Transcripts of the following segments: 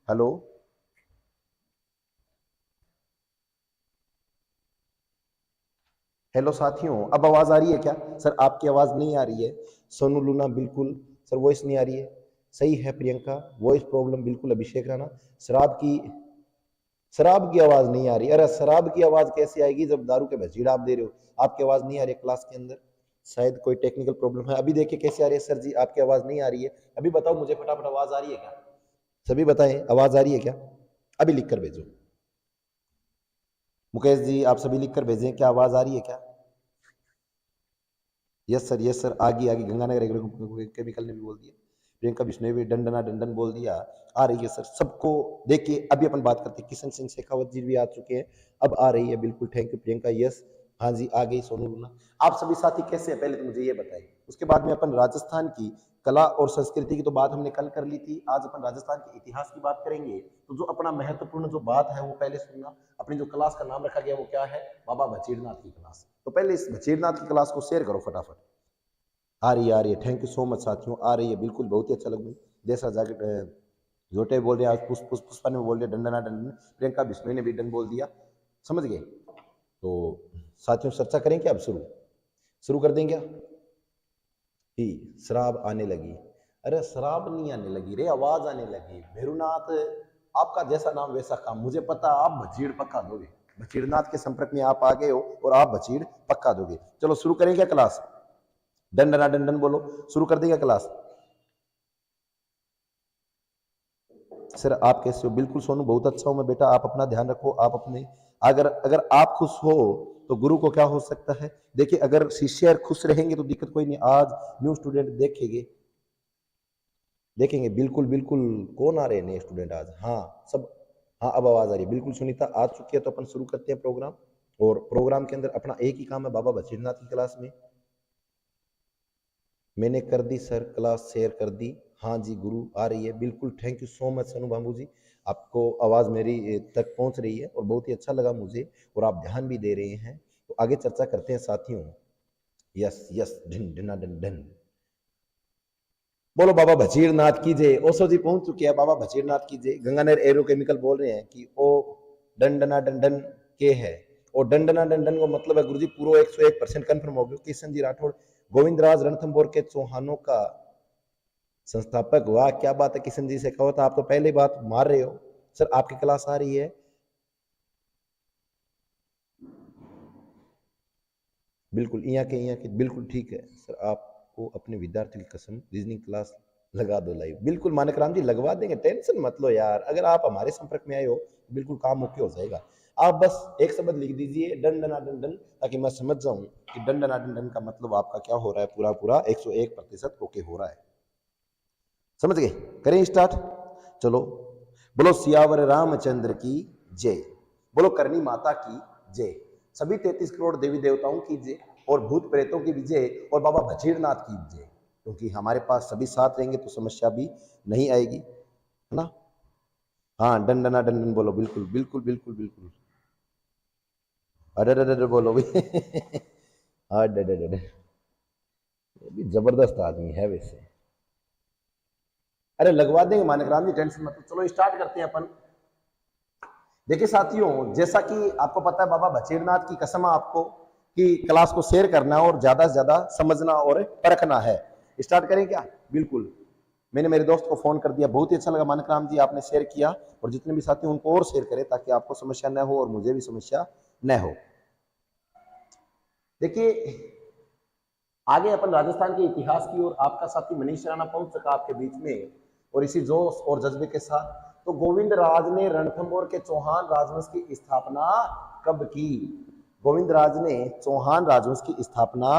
Hello. Hello साथियों, अब आवाज आ रही है क्या? सर आपकी आवाज नहीं आ रही है। सोनू लूना बिल्कुल। सर वॉइस नहीं आ रही है। सही है प्रियंका, वॉइस प्रॉब्लम बिल्कुल। अभिषेक राणा, शराब की आवाज नहीं आ रही। अरे शराब की आवाज कैसे आएगी जब दारू के भजीड़ आप दे रहे हो? आपकी आवाज नहीं आ रही है क्लास के अंदर। शायद कोई टेक्निकल प्रॉब्लम है। अभी देखिए कैसे आ रही है। सर जी आपकी आवाज नहीं आ रही है। अभी बताओ मुझे फटाफट, आवाज आ रही है क्या? सभी बताएं, आवाज आ रही है क्या? अभी लिख कर भेजो। मुकेश जी आप सभी लिख कर भेजें, क्या आवाज आ रही है क्या? Yes sir, yes sir. आगे आगे गंगानगर केमिकल ने भी बोल दिया। प्रियंका बिश्नोई भी डंडना डंडन बोल दिया। आ रही है सर सबको। देखिए अभी अपन बात करते हैं, किशन सिंह शेखावत जी भी आ चुके हैं। अब आ रही है बिल्कुल। Thank you Priyanka. यस, हाँ जी आ गई सोनू लूना। आप सभी साथी कैसे हैं पहले तो मुझे ये बताइए। उसके बाद में अपन राजस्थान की कला और संस्कृति की तो बात हमने कल कर ली थी। आज अपन राजस्थान के इतिहास की बात करेंगे। तो जो अपना महत्वपूर्ण जो बात है वो पहले सुनना। अपनी जो क्लास का नाम रखा गया वो क्या है? बाबा भचीरनाथ की क्लास। तो पहले इस भचीरनाथ की क्लास को शेयर करो फटाफट। आ रही है, आ रही है। थैंक यू सो मच साथियों, आ रही है बिल्कुल। बहुत ही अच्छा लग रहा है। जैसा जैकेट जोटे बोल रहे हैं, आज पुष्पा ने बोल दिया डंडना डंडन। प्रियंका बिश्नोई ने भी डन बोल दिया। समझ गए? तो साथियों चर्चा करें क्या? अब शुरू शुरू कर दें क्या? ही शराब आने लगी। अरे शराब नहीं आने लगी रे, आवाज आने लगी। भैरुनाथ, आपका जैसा नाम वैसा काम। मुझे पता आप भचीड़ पक्का दोगे। भचीड़नाथ के संपर्क में आप आ गए हो और आप भचीड़ पक्का दोगे। चलो शुरू करें क्या क्लास? डंडना डंडन बोलो। शुरू कर देगा क्लास? सर आप कैसे हो? बिल्कुल सोनू बहुत अच्छा हूं मैं बेटा। आप अपना ध्यान रखो। आप अपने, अगर अगर आप खुश हो तो गुरु को क्या हो सकता है। देखिए अगर शिष्य खुश रहेंगे तो दिक्कत कोई नहीं। आज न्यू स्टूडेंट देखेंगे, देखेंगे बिल्कुल बिल्कुल। कौन आ रहे हैं नए स्टूडेंट आज? हाँ सब। हाँ अब आवाज आ रही है बिल्कुल। सुनीता आ चुकी है। तो अपन शुरू करते हैं प्रोग्राम। और प्रोग्राम के अंदर अपना एक ही काम है, बाबा बशीरनाथ की क्लास में। मैंने कर दी सर, क्लास शेयर कर दी। हाँ जी गुरु आ रही है बिल्कुल। थैंक यू सो मच सनु बाबू जी। आपको आवाज़ मेरी तक पहुंच रही है और बहुत ही अच्छा लगा मुझे। और आप ध्यान भी दे रहे हैं। तो आगे चर्चा करते हैं साथियों। यस यस, ढिन ढिना डन डन। बोलो बाबा भचीरनाथ की जय। ओशो जी पहुंच चुके हैं। बाबा भचीरनाथ की जय। गंगानगर एरोकेमिकल बोल रहे हैं कि ओ डंडना डंडन के है। और डंडना डंडन को मतलब है गुरु जी पूरा 101% कंफर्म हो गया। किशन जी राठौड़, गोविंदराज रणथंभौर के चौहानों का संस्थापक। वाह क्या बात है किशन जी से कहो तो आप तो पहले बात मार रहे हो। सर आपकी क्लास आ रही है बिल्कुल। यहाँ के बिल्कुल ठीक है सर। आपको अपने विद्यार्थी की कसम रीजनिंग क्लास लगा दो लाइव। बिल्कुल मानक राम जी लगवा देंगे, टेंशन मत लो यार। अगर आप हमारे संपर्क में आए हो तो बिल्कुल काम ओके हो जाएगा। आप बस एक शब्द लिख दीजिए डंडना डंडन, ताकि मैं समझ जाऊं कि डंडना डंडन का मतलब आपका क्या हो रहा है। पूरा पूरा 101% ओके हो रहा है। समझ गए? करें स्टार्ट? चलो। बोलो सियावर रामचंद्र की जय। बोलो करनी माता की जय। सभी 33 करोड़ देवी देवताओं की जय। और भूत प्रेतों की भी जय। और बाबा भचीरनाथ की जय। क्योंकि हमारे पास सभी साथ रहेंगे तो समस्या भी नहीं आएगी, है ना? हाँ डंडना डंडन बोलो। बिल्कुल बिल्कुल बिल्कुल बिल्कुल। अरे अरे बोलो भी अरे अरे, ये भी जबरदस्त आदमी है वैसे। अरे लगवा देंगे मानिक राम जी, टेंशन मत लो। चलो स्टार्ट करते हैं अपन। देखिए साथियों, जैसा कि आपको पता है बाबा बचीरनाथ की कसम है आपको कि क्लास को शेयर करना और ज्यादा से ज्यादा समझना और परखना है। स्टार्ट करें क्या? बिल्कुल। मैंने मेरे दोस्त को फोन कर दिया। बहुत ही अच्छा लगा मानक राम जी आपने शेयर किया। और जितने भी साथी उनको और शेयर करें ताकि आपको समस्या न हो और मुझे भी समस्या न हो। देखिए आगे अपन राजस्थान के इतिहास की ओर आपका साथी मनीष राणा पहुंच सका आपके बीच में। और इसी जोश और जज्बे के साथ, तो गोविंद राज ने रणथंभौर के चौहान राजवंश की स्थापना कब की? गोविंद राज ने चौहान राजवंश की स्थापना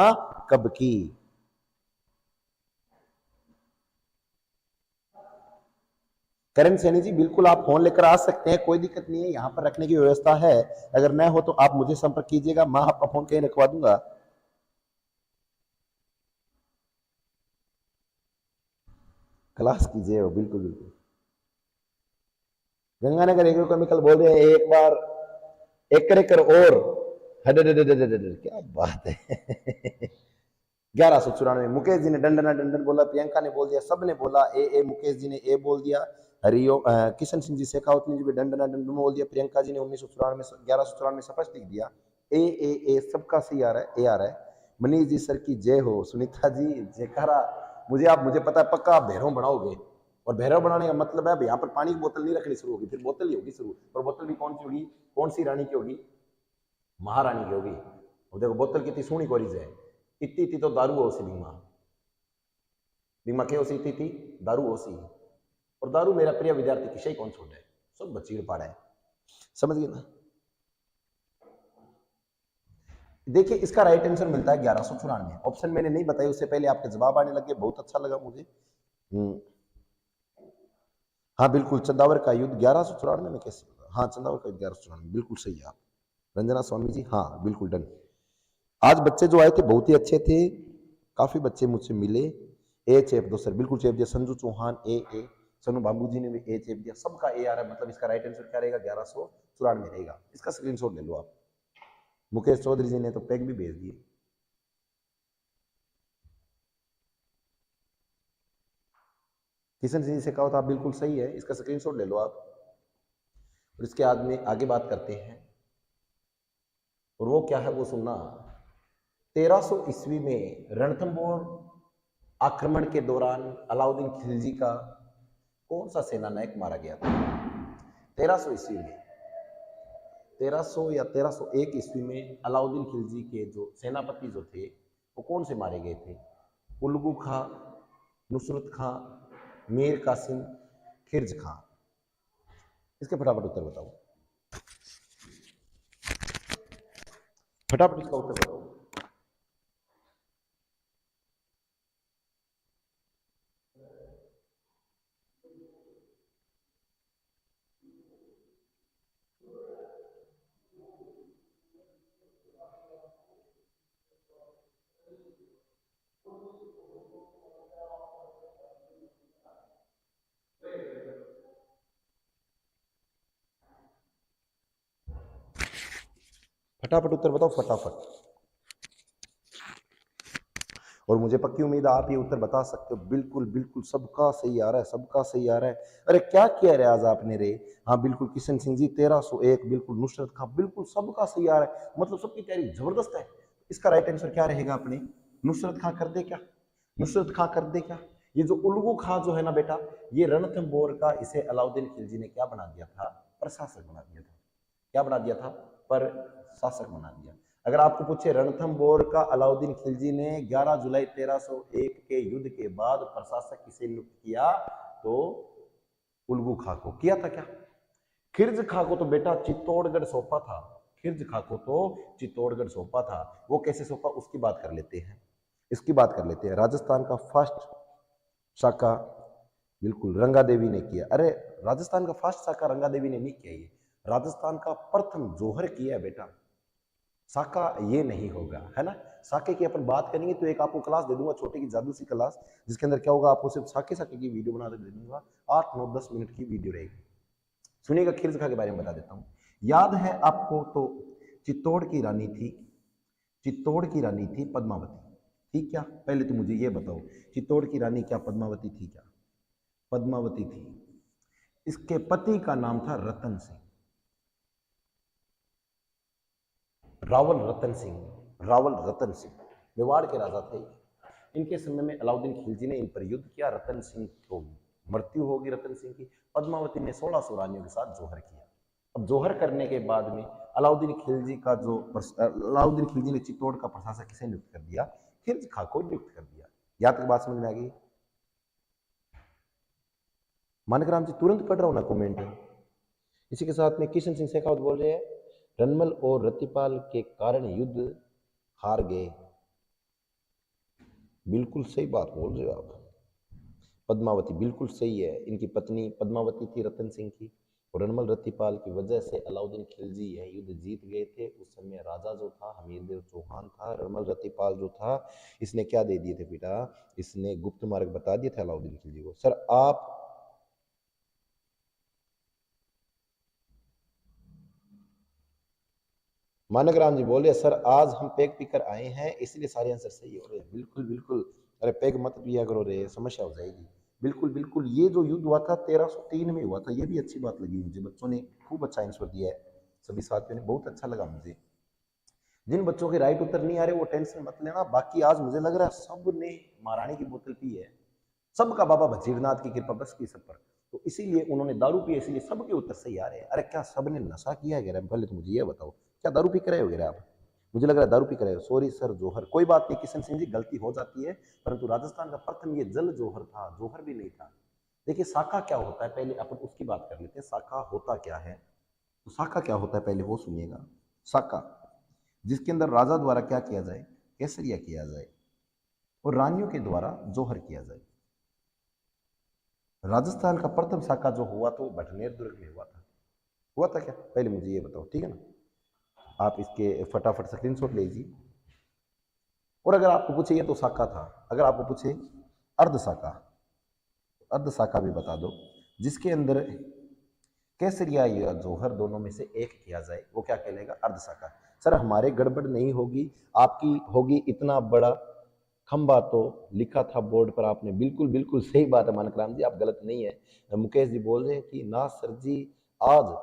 कब की? करण सैनी जी बिल्कुल आप फोन लेकर आ सकते हैं, कोई दिक्कत नहीं है। यहां पर रखने की व्यवस्था है। अगर न हो तो आप मुझे संपर्क कीजिएगा, मैं आपका फोन कहीं रखवा दूंगा। क्लास कीजिए हो बिल्कुल बिल्कुल। गंगानगर एग्रोकेमिकल बोल रहे हैं एक बार एक कर और क्या बात है 1194। मुकेश जी ने डंडना डंडन बोला, प्रियंका ने बोल दिया, सब ने बोला ए मुकेश जी ने ए बोल दिया। किशन सिंह जी शेखावत ने भी डंडना डंडन बोल दिया। प्रियंका जी ने 1994 में स्पष्ट लिख दिया। ए सबका सही आ रहा है, ए आ रहा है। मनीष जी सर की जय हो। सुनीता जी जयकारा। मुझे पता है पक्का आप भैरव बनाओगे, और भैरव बनाने का मतलब है अब यहाँ पर पानी की बोतल नहीं रखनी शुरू होगी, फिर बोतल ही होगी शुरू। और बोतल भी कौन सी होगी, कौन सी रानी की होगी, महारानी की होगी। और देखो बोतल कितनी सोहनी कोरीज है, इतनी इतनी तो दारू हो सी बीमा, बीमा के हो सी इतनी दारू हो सी। और दारू मेरा प्रिय विद्यार्थी किसे कौन छोड़ है, सब बच्ची पाड़ा है, समझ गए ना। देखिए इसका राइट आंसर मिलता है 1194। ऑप्शन मैंने नहीं बताया उससे पहले आपके जवाब आने लगे, बहुत अच्छा लगा मुझे। हाँ बिल्कुल, चंदावर का युद्ध 1194 में कैसे होगा। हाँ चंदावर का युद्ध 1194 बिल्कुल सही है आप। रंजना स्वामी जी हाँ बिल्कुल डन। आज बच्चे जो आए थे बहुत ही अच्छे थे, काफी बच्चे मुझसे मिले। ए चेप दो सर, बिल्कुल चेप दिया। संजू चौहान ए। सनु बाबू जी ने भी ए चेप दिया, सबका ए आ रहा है, मतलब इसका राइट आंसर क्या रहेगा, 1194 रहेगा। इसका स्क्रीनशॉट ले लो आप। मुकेश चौधरी जी ने तो पैक भी भेज दिए। किशन सिंह शेखावत आप बिल्कुल सही है, इसका स्क्रीनशॉट ले लो आप। और इसके आगे बात करते हैं, और वो क्या है वो सुनना। 1300 ईस्वी में रणथंबोर आक्रमण के दौरान अलाउद्दीन खिलजी का कौन सा सेना नायक मारा गया था। 1300 ईस्वी में, 1300 या 1301 ईस्वी में अलाउद्दीन खिलजी के जो सेनापति जो थे वो कौन से मारे गए थे। उल्गू खां, नुसरत खां, मीर कासिम, खिर्ज खां। इसके फटाफट उत्तर बताओ, फटाफट इसका उत्तर बताओ। फटाफट उत्तर बताओ फटाफट। और मुझे पक्की उम्मीद है आप ये उत्तर बता सकते हो। बिल्कुल बिल्कुल सबका सही आ रहा है, सबका सही आ रहा है। अरे क्या किया रे आज आपने रे। हाँ बिल्कुल किशन सिंह जी 1301, बिल्कुल नुसरत खां, बिल्कुल सबका सही आ रहा है, मतलब सबकी तैयारी जबरदस्त है। इसका राइट आंसर क्या रहेगा अपने, नुसरत खां कर दे क्या, नुसरत खां कर दे क्या। ये जो उल्गू खां जो है ना बेटा, ये रणथंबोर का इसे अलाउद्दीन खिलजी ने क्या बना दिया था, प्रशासक बना दिया था। क्या बना दिया था, प्रशासक बना दिया। अगर आपको पूछे रणथंबोर का अलाउद्दीन खिलजी ने 11 जुलाई 1301 के युद्ध के बाद प्रशासक किसे नियुक्त किया, तो उल्गू खां को किया था। क्या खिर्ज खां को तो बेटा चित्तौड़गढ़ सौंपा था, खिर्ज खां को तो चित्तौड़गढ़ सौंपा था। वो कैसे सौंपा उसकी बात कर लेते हैं, इसकी बात कर लेते हैं। राजस्थान का फर्स्ट शाका बिल्कुल रंगा देवी ने किया। अरे राजस्थान का फर्स्ट शाका रंगा देवी ने नहीं किया, ये राजस्थान का प्रथम जोहर किया है बेटा, साका ये नहीं होगा, है ना। साके की अपन बात करेंगे तो एक आपको क्लास दे दूंगा, छोटी की जादू सी क्लास, जिसके अंदर क्या होगा, आपको सिर्फ साके साके की वीडियो बना दे दूंगा। 8 9 10 मिनट की वीडियो रहेगी, सुनिएगा। खिरजखा के बारे में बता देता हूँ। याद है आपको तो चित्तौड़ की रानी थी, चित्तौड़ की रानी थी पद्मावती, ठीक। क्या पहले तो मुझे ये बताओ, चित्तौड़ की रानी क्या पद्मावती थी क्या, पद्मावती थी। इसके पति का नाम था रतन सिंह, रावल रतन सिंह, रावल रतन सिंह मेवाड़ के राजा थे। इनके समय में अलाउद्दीन खिलजी ने इन पर युद्ध किया। रतन सिंह तो मृत्यु होगी रतन सिंह की। पद्मावती ने 1600 रानियों के साथ जोहर किया। अब जोहर करने के बाद में अलाउद्दीन खिलजी ने चित्तौड़ का प्रशासक किसे नियुक्त कर दिया, खिर्ज खां को नियुक्त कर दिया। यहाँ तक बात समझ में आ गई। मानकराम जी तुरंत पढ़ रहा हूं ना कमेंट। इसी के साथ में किशन सिंह शेखावत बोल रहे हैं, रनमल और रतिपाल के कारण युद्ध हार गए। बिल्कुल सही बात बोल रहे हो आप। पद्मावती बिल्कुल सही है, इनकी पत्नी पद्मावती थी रतन सिंह की। और रनमल रतिपाल की वजह से अलाउद्दीन खिलजी यह युद्ध जीत गए थे। उस समय राजा जो था हमीरदेव चौहान था। रनमल रतिपाल जो था इसने क्या दे दिए थे बेटा, इसने गुप्त मार्ग बता दिए थे अलाउद्दीन खिलजी को। सर आप मानक राम जी बोले, सर आज हम पैक पीकर आए हैं इसलिए सारे आंसर सही हो रहे हैं। बिल्कुल बिल्कुल, अरे पैक मत पिया करो रे, समस्या हो जाएगी। बिल्कुल बिल्कुल, ये जो युद्ध हुआ था 1303 में हुआ था, ये भी अच्छी बात लगी मुझे, बच्चों ने खूब अच्छा आंसर दिया है, सभी साथियों ने, बहुत अच्छा लगा मुझे। जिन बच्चों के राइट उत्तर नहीं आ रहे वो टेंशन मत लेना, बाकी आज मुझे लग रहा है सब ने महारानी की बोतल पी है, सबका बाबा भजीरनाथ की कृपा बस की सब पर, तो इसीलिए उन्होंने दारू पी, इसीलिए सबके उत्तर सही आ रहे हैं। अरे क्या सबने नशा किया है? पहले तो मुझे ये बताओ, क्या दारू पी कर रहे हो आप? मुझे लग रहा है दारू पी कर रहे हो। सॉरी सर जोहर, कोई बात नहीं किशन सिंह जी, गलती हो जाती है, परंतु राजस्थान का प्रथम ये जल जोहर था, जोहर भी नहीं था। देखिए साका क्या होता है, पहले अपन उसकी बात कर लेते हैं, साका होता क्या है। तो साका क्या होता है पहले वो सुनिएगा। साका जिसके अंदर राजा द्वारा क्या किया जाए, केसरिया किया जाए और रानियों के द्वारा जोहर किया जाए। राजस्थान का प्रथम साका जो हुआ तो भटनेर दुर्ग में हुआ था क्या, पहले मुझे ये बताओ, ठीक है ना। आप इसके फटाफट स्क्रीनशॉट लीजिए, और अगर आपको पूछे ये तो साका था, अगर आपको पूछे अर्ध साका, अर्ध साका भी बता दो, जिसके अंदर केसरिया या जौहर दोनों में से एक किया जाए, वो क्या कहलाएगा, अर्ध साका। सर हमारे गड़बड़ नहीं होगी, आपकी होगी। इतना बड़ा खंबा तो लिखा था बोर्ड पर आपने, बिल्कुल बिल्कुल सही बात है मानकराम जी, आप गलत नहीं है। मुकेश जी बोल रहे हैं कि ना सर जी, आज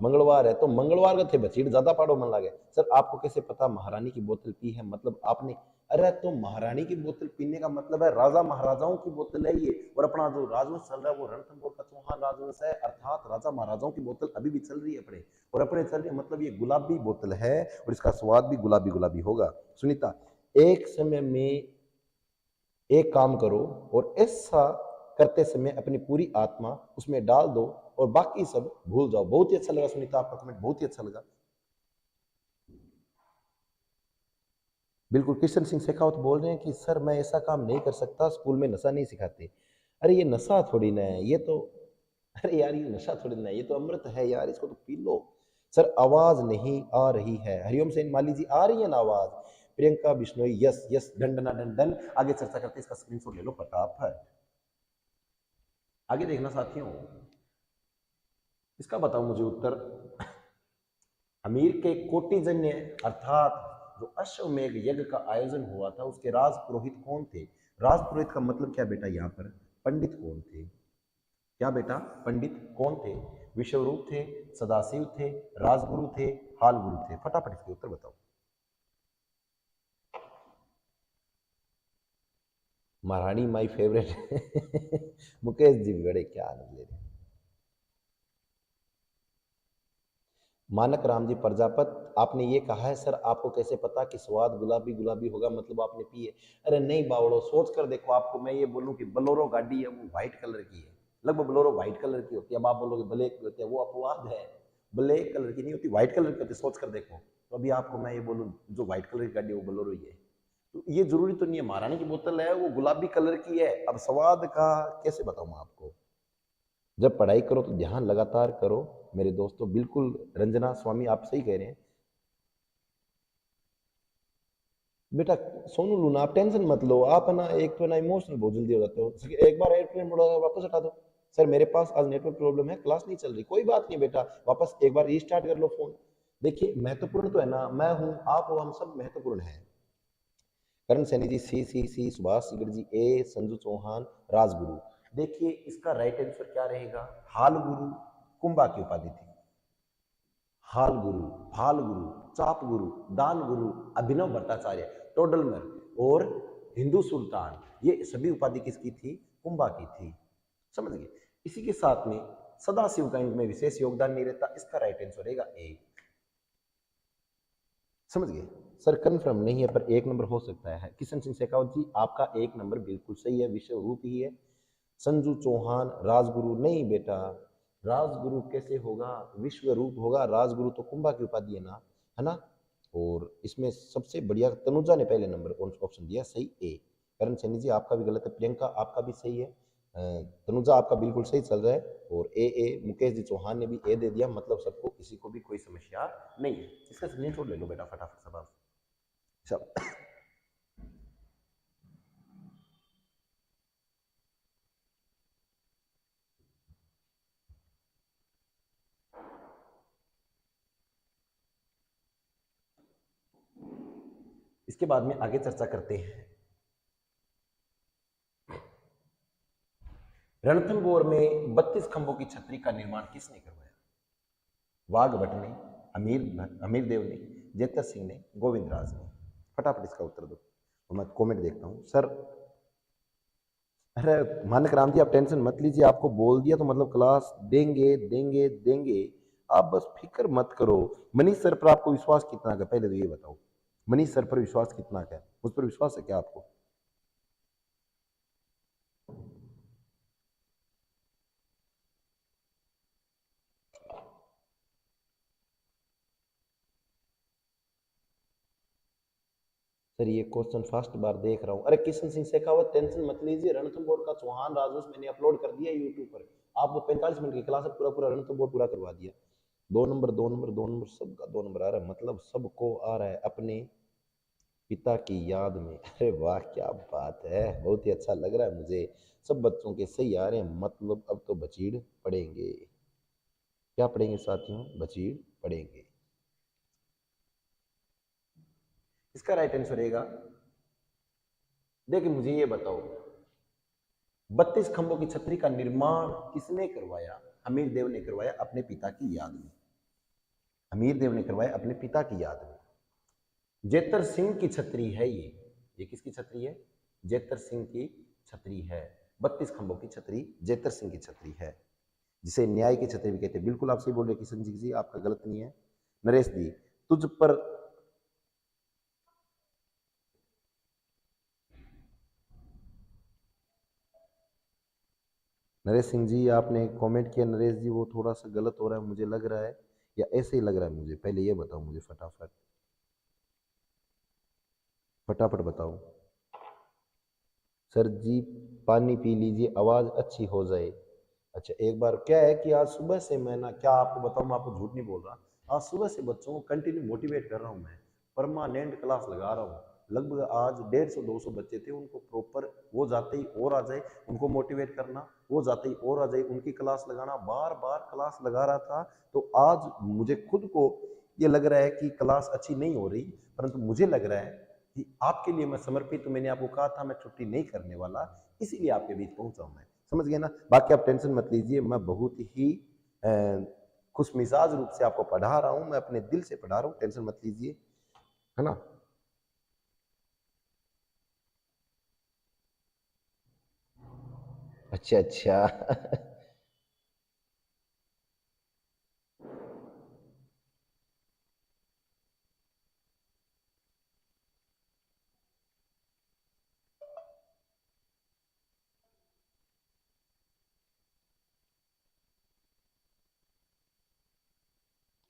मंगलवार है तो मंगलवार का थे बचीट ज्यादा पाड़ो मन लागे। सर आपको कैसे पता महारानी की बोतल पी है, मतलब आपने, अरे तो महारानी की बोतल पीने का मतलब है राजा महाराजाओं की बोतल है ये, और अपना जो राजवंश चल रहा है वो रणथंभौर का चौहान राजवंश है, अर्थात राजा महाराजाओं की बोतल अभी भी चल रही है अपने, और अपने चल रही है, मतलब ये गुलाबी बोतल है और इसका स्वाद भी गुलाबी गुलाबी होगा। सुनीता, एक समय में एक काम करो और ऐसा करते समय अपनी पूरी आत्मा उसमें डाल दो और बाकी सब भूल जाओ। बहुत ही अच्छा लगा सुनीता, आपका कमेंट बहुत ही अच्छा लगा। बिल्कुल, किशन सिंह शेखावत बोल रहे हैं कि सर मैं ऐसा काम नहीं कर सकता, स्कूल में नशा नहीं सिखाते। अरे ये नशा थोड़ी ना है, ये तो, अरे यार ये नशा थोड़ी ना है, ये तो अमृत है यार, इसको तो पी लो। सर आवाज नहीं आ रही है, हरिओम सेन माली जी आ रही है ना आवाज? प्रियंका बिश्नोई यस यस, डंडना डंडन। आगे चर्चा करते हैं, इसका स्क्रीनशॉट ले लो फटाफट, आगे देखना साथियों। इसका बताओ मुझे उत्तर। अमीर के कोटिजन्य अर्थात जो अश्वमेघ यज्ञ का आयोजन हुआ था उसके राज पुरोहित कौन थे? राज पुरोहित का मतलब क्या बेटा, यहाँ पर पंडित कौन थे? क्या बेटा, पंडित कौन थे? विश्वरूप थे, सदाशिव थे, राजगुरु थे, हाल गुरु थे? फटाफट इसके उत्तर बताओ। महारानी माई फेवरेट मुकेश जी भी बड़े क्या आनंद ले रहे हैं। मानक राम जी प्रजापत, आपने ये कहा है सर आपको कैसे पता कि स्वाद गुलाबी गुलाबी होगा, मतलब आपने पी है? अरे नहीं बावड़ो, सोच कर देखो, आपको मैं ये बोलूं कि बोलेरो गाड़ी है वो व्हाइट कलर की है, लगभग बोलेरो व्हाइट कलर की होती है, अब आप बोलोगे ब्लैक की होती है, वो अपवाद है, ब्लैक कलर की नहीं होती, व्हाइट कलर की होती है, सोच कर देखो। तो अभी आपको मैं ये बोलूँ जो व्हाइट कलर की गाड़ी है वो बोलेरो ही है, तो ये जरूरी तो नहीं है, महारानी की बोतल है वो गुलाबी कलर की है, अब स्वाद का कैसे बताऊं मैं आपको। जब पढ़ाई करो तो ध्यान लगातार करो मेरे दोस्तों, बिल्कुल रंजना स्वामी आप सही कह रहे हैं। बेटा सोनू लूना आप टेंशन मत लो, आप है ना एक तो ना इमोशनल बहुत जल्दी हो जाते हो, एक बार एयरप्लेन मोड वापस हटा दो। सर मेरे पास आज नेटवर्क प्रॉब्लम है, क्लास नहीं चल रही, कोई बात नहीं बेटा, वापस एक बार रीस्टार्ट कर लो फोन। देखिए महत्वपूर्ण तो है ना, मैं हूं आप हो, हम सब महत्वपूर्ण है। करण सैनी जी सी, सुभाष सिगर जी ए, संजू चौहान राजगुरु। देखिए इसका राइट आंसर क्या रहेगा, हाल गुरु कुंभा की उपाधि थी। हाल गुरु, फाल गुरु, चाप गुरु, दान गुरु, अभिनव भट्टाचार्य, टोडलमल और हिंदू सुल्तान, ये सभी उपाधि किसकी थी, कुंभा की थी। समझ गए। इसी के साथ में सदाशिव का इनमें विशेष योगदान नहीं रहता, इसका राइट आंसर रहेगा ए। समझ गए। सर कंफर्म नहीं है पर एक नंबर हो सकता है। किशन सिंह शेखावत जी आपका एक नंबर बिल्कुल सही है, विश्व रूप ही है। संजू चौहान राजगुरु नहीं बेटा, राजगुरु कैसे होगा, विश्व रूप होगा, राजगुरु तो कुंभा की उपाधि है ना, है ना। और इसमें सबसे बढ़िया तनुजा ने पहले नंबर ऑप्शन दिया सही ए। करण सैनी जी आपका भी गलत है, प्रियंका आपका भी सही है, तनुजा आपका बिल्कुल सही चल रहा है, और ए मुकेश जी चौहान ने भी ए दे दिया, मतलब सबको किसी को भी कोई समस्या नहीं है। इसका स्क्रीनशॉट ले लो बेटा फटाफट सब सब इसके बाद में आगे चर्चा करते हैं। रणथंभौर में 32 खंभों की छतरी का निर्माण किसने करवाया? वाघ भट्ट ने, अमीर देव ने, जेतर सिंह ने, गोविंद राज ने। फटाफट इसका उत्तर दो। तो मैं कमेंट देखता हूं सर। अरे मानक राम जी, आप टेंशन मत लीजिए, आपको बोल दिया तो मतलब क्लास देंगे देंगे देंगे। आप बस फिक्र मत करो। मनीष सर पर आपको विश्वास कितना है, पहले तो ये बताओ। मनीष सर पर विश्वास कितना है? उस पर विश्वास है क्या आपको? सर ये क्वेश्चन फर्स्ट बार देख रहा हूँ। अरे किशन सिंह शेखावत, टेंशन मत लीजिए, रणथंभौर का चौहान राजवंश मैंने अपलोड कर दिया यूट्यूब पर। आपको 45 मिनट की क्लास पूरा पूरा रणथंभौर पूरा करवा दिया। 2 नंबर 2 नंबर 2 नंबर, सबका 2 नंबर आ रहा है, मतलब सबको आ रहा है अपने पिता की याद में। अरे वाह क्या बात है, बहुत ही अच्छा लग रहा है मुझे। सब बच्चों के सही आ रहे हैं, मतलब अब तो बचीड़ पड़ेंगे। क्या पढ़ेंगे साथियों? बचीड़ पढ़ेंगे। इसका राइट आंसर रहेगा, देखिए मुझे ये बताओ, 32 खंभों की छतरी का निर्माण किसने करवाया? हमीर देव ने करवाया अपने पिता की याद में। हमीर देव ने करवाया अपने पिता की याद में। जेतर सिंह की छतरी है ये किसकी छतरी है? जेतर सिंह की छतरी है। 32 खंभों की छतरी जेतर सिंह की छतरी है, जिसे न्याय की छतरी भी कहते हैं। बिल्कुल आप सही बोल रहे किशन जी, आपका गलत नहीं है। नरेश जी, तुझ पर नरेश सिंह जी आपने कमेंट किया, नरेश जी वो थोड़ा सा गलत हो रहा है मुझे लग रहा है, या ऐसे ही लग रहा है मुझे? पहले ये बताओ मुझे फटाफट, फटाफट बताओ। सर जी पानी पी लीजिए, आवाज अच्छी हो जाए। अच्छा एक बार क्या है कि आज सुबह से मैं ना, क्या आपको बताऊं, मैं आपको झूठ नहीं बोल रहा, आज सुबह से बच्चों को कंटिन्यू मोटिवेट कर रहा हूं मैं, परमानेंट क्लास लगा रहा हूं। लगभग आज 150-200 बच्चे थे, उनको प्रॉपर वो जाते ही और आ जाए उनको मोटिवेट करना, वो जाते ही और आ जाए उनकी क्लास लगाना, बार बार क्लास लगा रहा था। तो आज मुझे खुद को ये लग रहा है कि क्लास अच्छी नहीं हो रही, परंतु मुझे लग रहा है कि आपके लिए मैं समर्पित, तो मैंने आपको कहा था मैं छुट्टी नहीं करने वाला, इसीलिए आपके बीच पहुंचा हूं मैं। समझ गए ना? बाकी आप टेंशन मत लीजिए, मैं बहुत ही खुश मिजाज रूप से आपको पढ़ा रहा हूं, मैं अपने दिल से पढ़ा रहा हूं, टेंशन मत लीजिए, है ना? अच्छा अच्छा।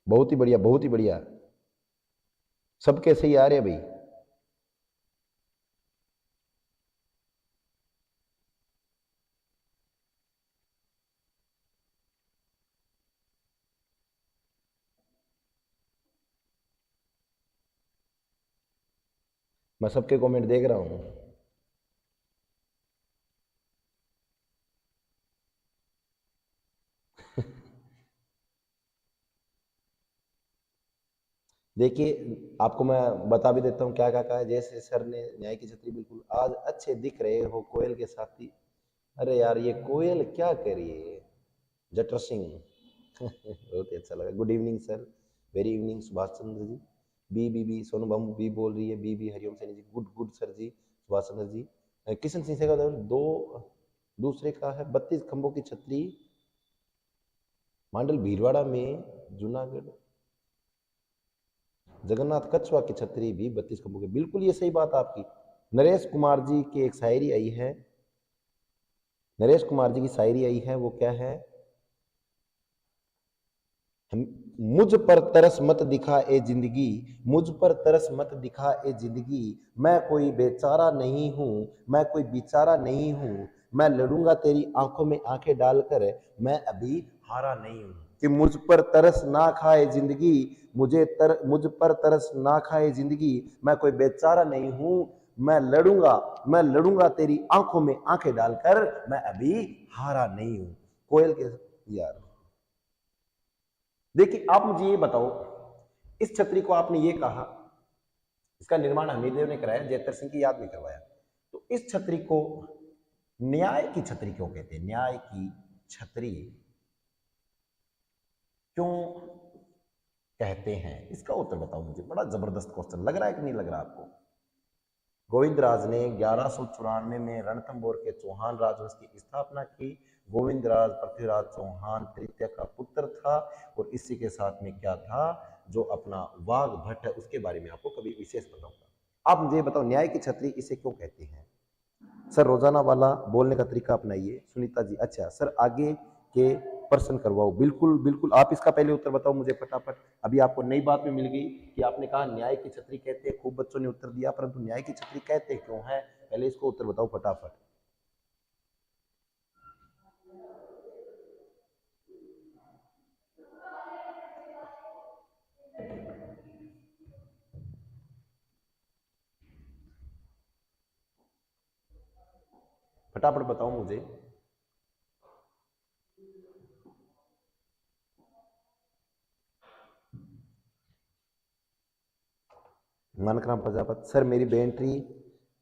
बहुत ही बढ़िया, बहुत ही बढ़िया, सबके सही आ रहे हैं भाई। मैं सबके कमेंट देख रहा हूँ। देखिए आपको मैं बता भी देता हूँ क्या क्या कहा है। जैसे सर ने न्याय की छतरी, बिल्कुल आज अच्छे दिख रहे हो कोयल के साथी। अरे यार ये कोयल क्या करिए, जटर सिंह। बहुत ही अच्छा लगा। Good evening sir, very evening Subhash Chandra ji. बी सोनू बम बी बोल रही है, बी Hariom Saini ji, good good sir ji Subhash Chandra ji. Kishan Singh से का दो दूसरे का है 32 खंभों की छतरी मांडल भीलवाड़ा में, जूनागढ़ जगन्नाथ कछवा की छतरी भी 32 खंभों की, बिल्कुल ये सही बात आपकी। नरेश कुमार जी की एक शायरी आई है, नरेश कुमार जी की शायरी आई है, वो क्या है? मुझ पर तरस मत दिखा ए जिंदगी, मुझ पर तरस मत दिखा ए जिंदगी, मैं कोई बेचारा नहीं हूं, मैं कोई बेचारा नहीं हूं, मैं लड़ूंगा तेरी आंखों में आंखें डालकर, मैं अभी हारा नहीं हूं। कि मुझ पर तरस ना खाए जिंदगी, मुझ पर तरस ना खाए जिंदगी, मैं कोई बेचारा नहीं हूं, मैं लड़ूंगा तेरी आंखों में आंखें डालकर, मैं अभी हारा नहीं हूं। कोयल के यार, देखिए आप मुझे ये बताओ, इस छतरी को आपने ये कहा इसका निर्माण हमीरदेव ने कराया, जयतर सिंह की याद में करवाया, तो इस छतरी को न्याय की छतरी क्यों कहते हैं? न्याय की छतरी क्यों कहते हैं, इसका उत्तर बताओ मुझे। बड़ा जबरदस्त क्वेश्चन लग रहा है कि नहीं लग रहा आपको? गोविंदराज ने 1194 में रणथंभौर के चौहान राजवंश की स्थापना की। गोविंदराज पृथ्वीराज चौहान तृतीय का पुत्र था। और इसी के साथ में क्या था, जो अपना वाघ भट्ट है उसके बारे में आपको कभी विशेष बताऊंगा। आप मुझे बताओ न्याय की छतरी इसे क्यों कहते हैं? सर रोजाना वाला बोलने का तरीका अपनाइए। सुनीता जी अच्छा सर आगे के प्रश्न करवाओ। बिल्कुल बिल्कुल, आप इसका पहले उत्तर बताओ मुझे फटाफट। अभी आपको नई बात में मिल गई कि आपने कहा न्याय की छतरी कहते हैं, खूब बच्चों ने उत्तर दिया, परंतु न्याय की छतरी कहते क्यों है, पहले इसको उत्तर बताओ फटाफट। फटाफट बताओ मुझे। मनकराम प्रजापति सर मेरी बैटरी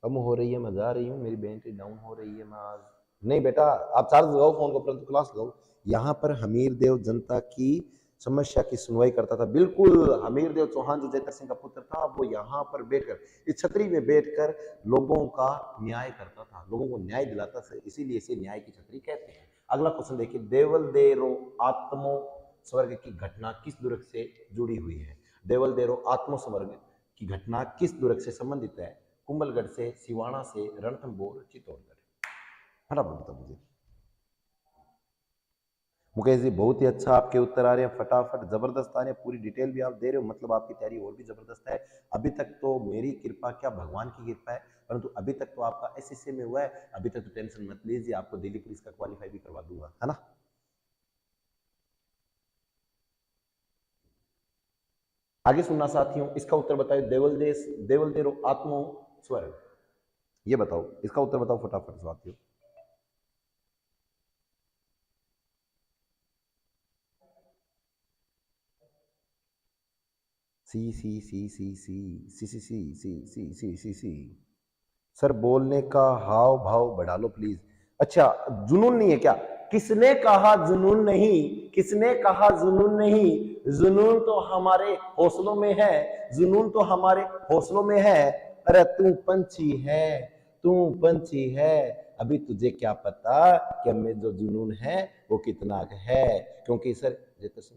कम हो रही है, मैं जा रही हूँ, मेरी बैटरी डाउन हो रही है, मैं आज नहीं बेटा, आप चार्ज लगाओ फोन को, परंतु क्लास लगाओ। यहाँ पर हमीर देव जनता की समस्या की सुनवाई करता था। बिल्कुल हमीर देव चौहान जो जयतर सिंह का पुत्र था, वो यहाँ पर बैठकर इस छतरी में बैठकर लोगों का न्याय करता था, लोगों को न्याय दिलाता था, इसीलिए इसे न्याय की छतरी कहते हैं। अगला क्वेश्चन देखिए, देवल देरो आत्मो स्वर्ग की घटना किस दुर्ग से जुड़ी हुई है? देवल देरो आत्मो स्वर्ग की घटना किस दुर्ग से संबंधित है? कुंभलगढ़ से, सिवाना से, रणथंभौर, चित्तौड़गढ़। फटाफट बताओ मुझे। मुकेश जी बहुत ही अच्छा आपके उत्तर आ रहे हैं, फटाफट जबरदस्त आ रहे हैं, पूरी डिटेल भी आप दे रहे हो, मतलब आपकी तैयारी और भी जबरदस्त है। अभी तक तो मेरी कृपा क्या भगवान की कृपा है, परंतु अभी तक तो आपका एसएससी में हुआ है, अभी तक तो टेंशन मत लीजिए, आपको दिल्ली पुलिस का क्वालिफाई भी करवा दूंगा, है ना। आगे सुनना साथियों, इसका उत्तर बताओ। देवल देश देवल देरो आत्मो स्वर्ग, ये बताओ इसका उत्तर बताओ फटाफट साथियों। सी सी सी सी सी सी सी सी सी सी सी सी सी सर बोलने का हाव भाव बढ़ा लो प्लीज। अच्छा जुनून नहीं है क्या? किसने कहा जुनून नहीं? किसने कहा जुनून नहीं? जुनून तो हमारे हौसलों में है, जुनून तो हमारे हौसलों में है। अरे तू पंछी है, तू पंछी है, अभी तुझे क्या पता कि हमें जो जुनून है वो कितना है। क्योंकि सर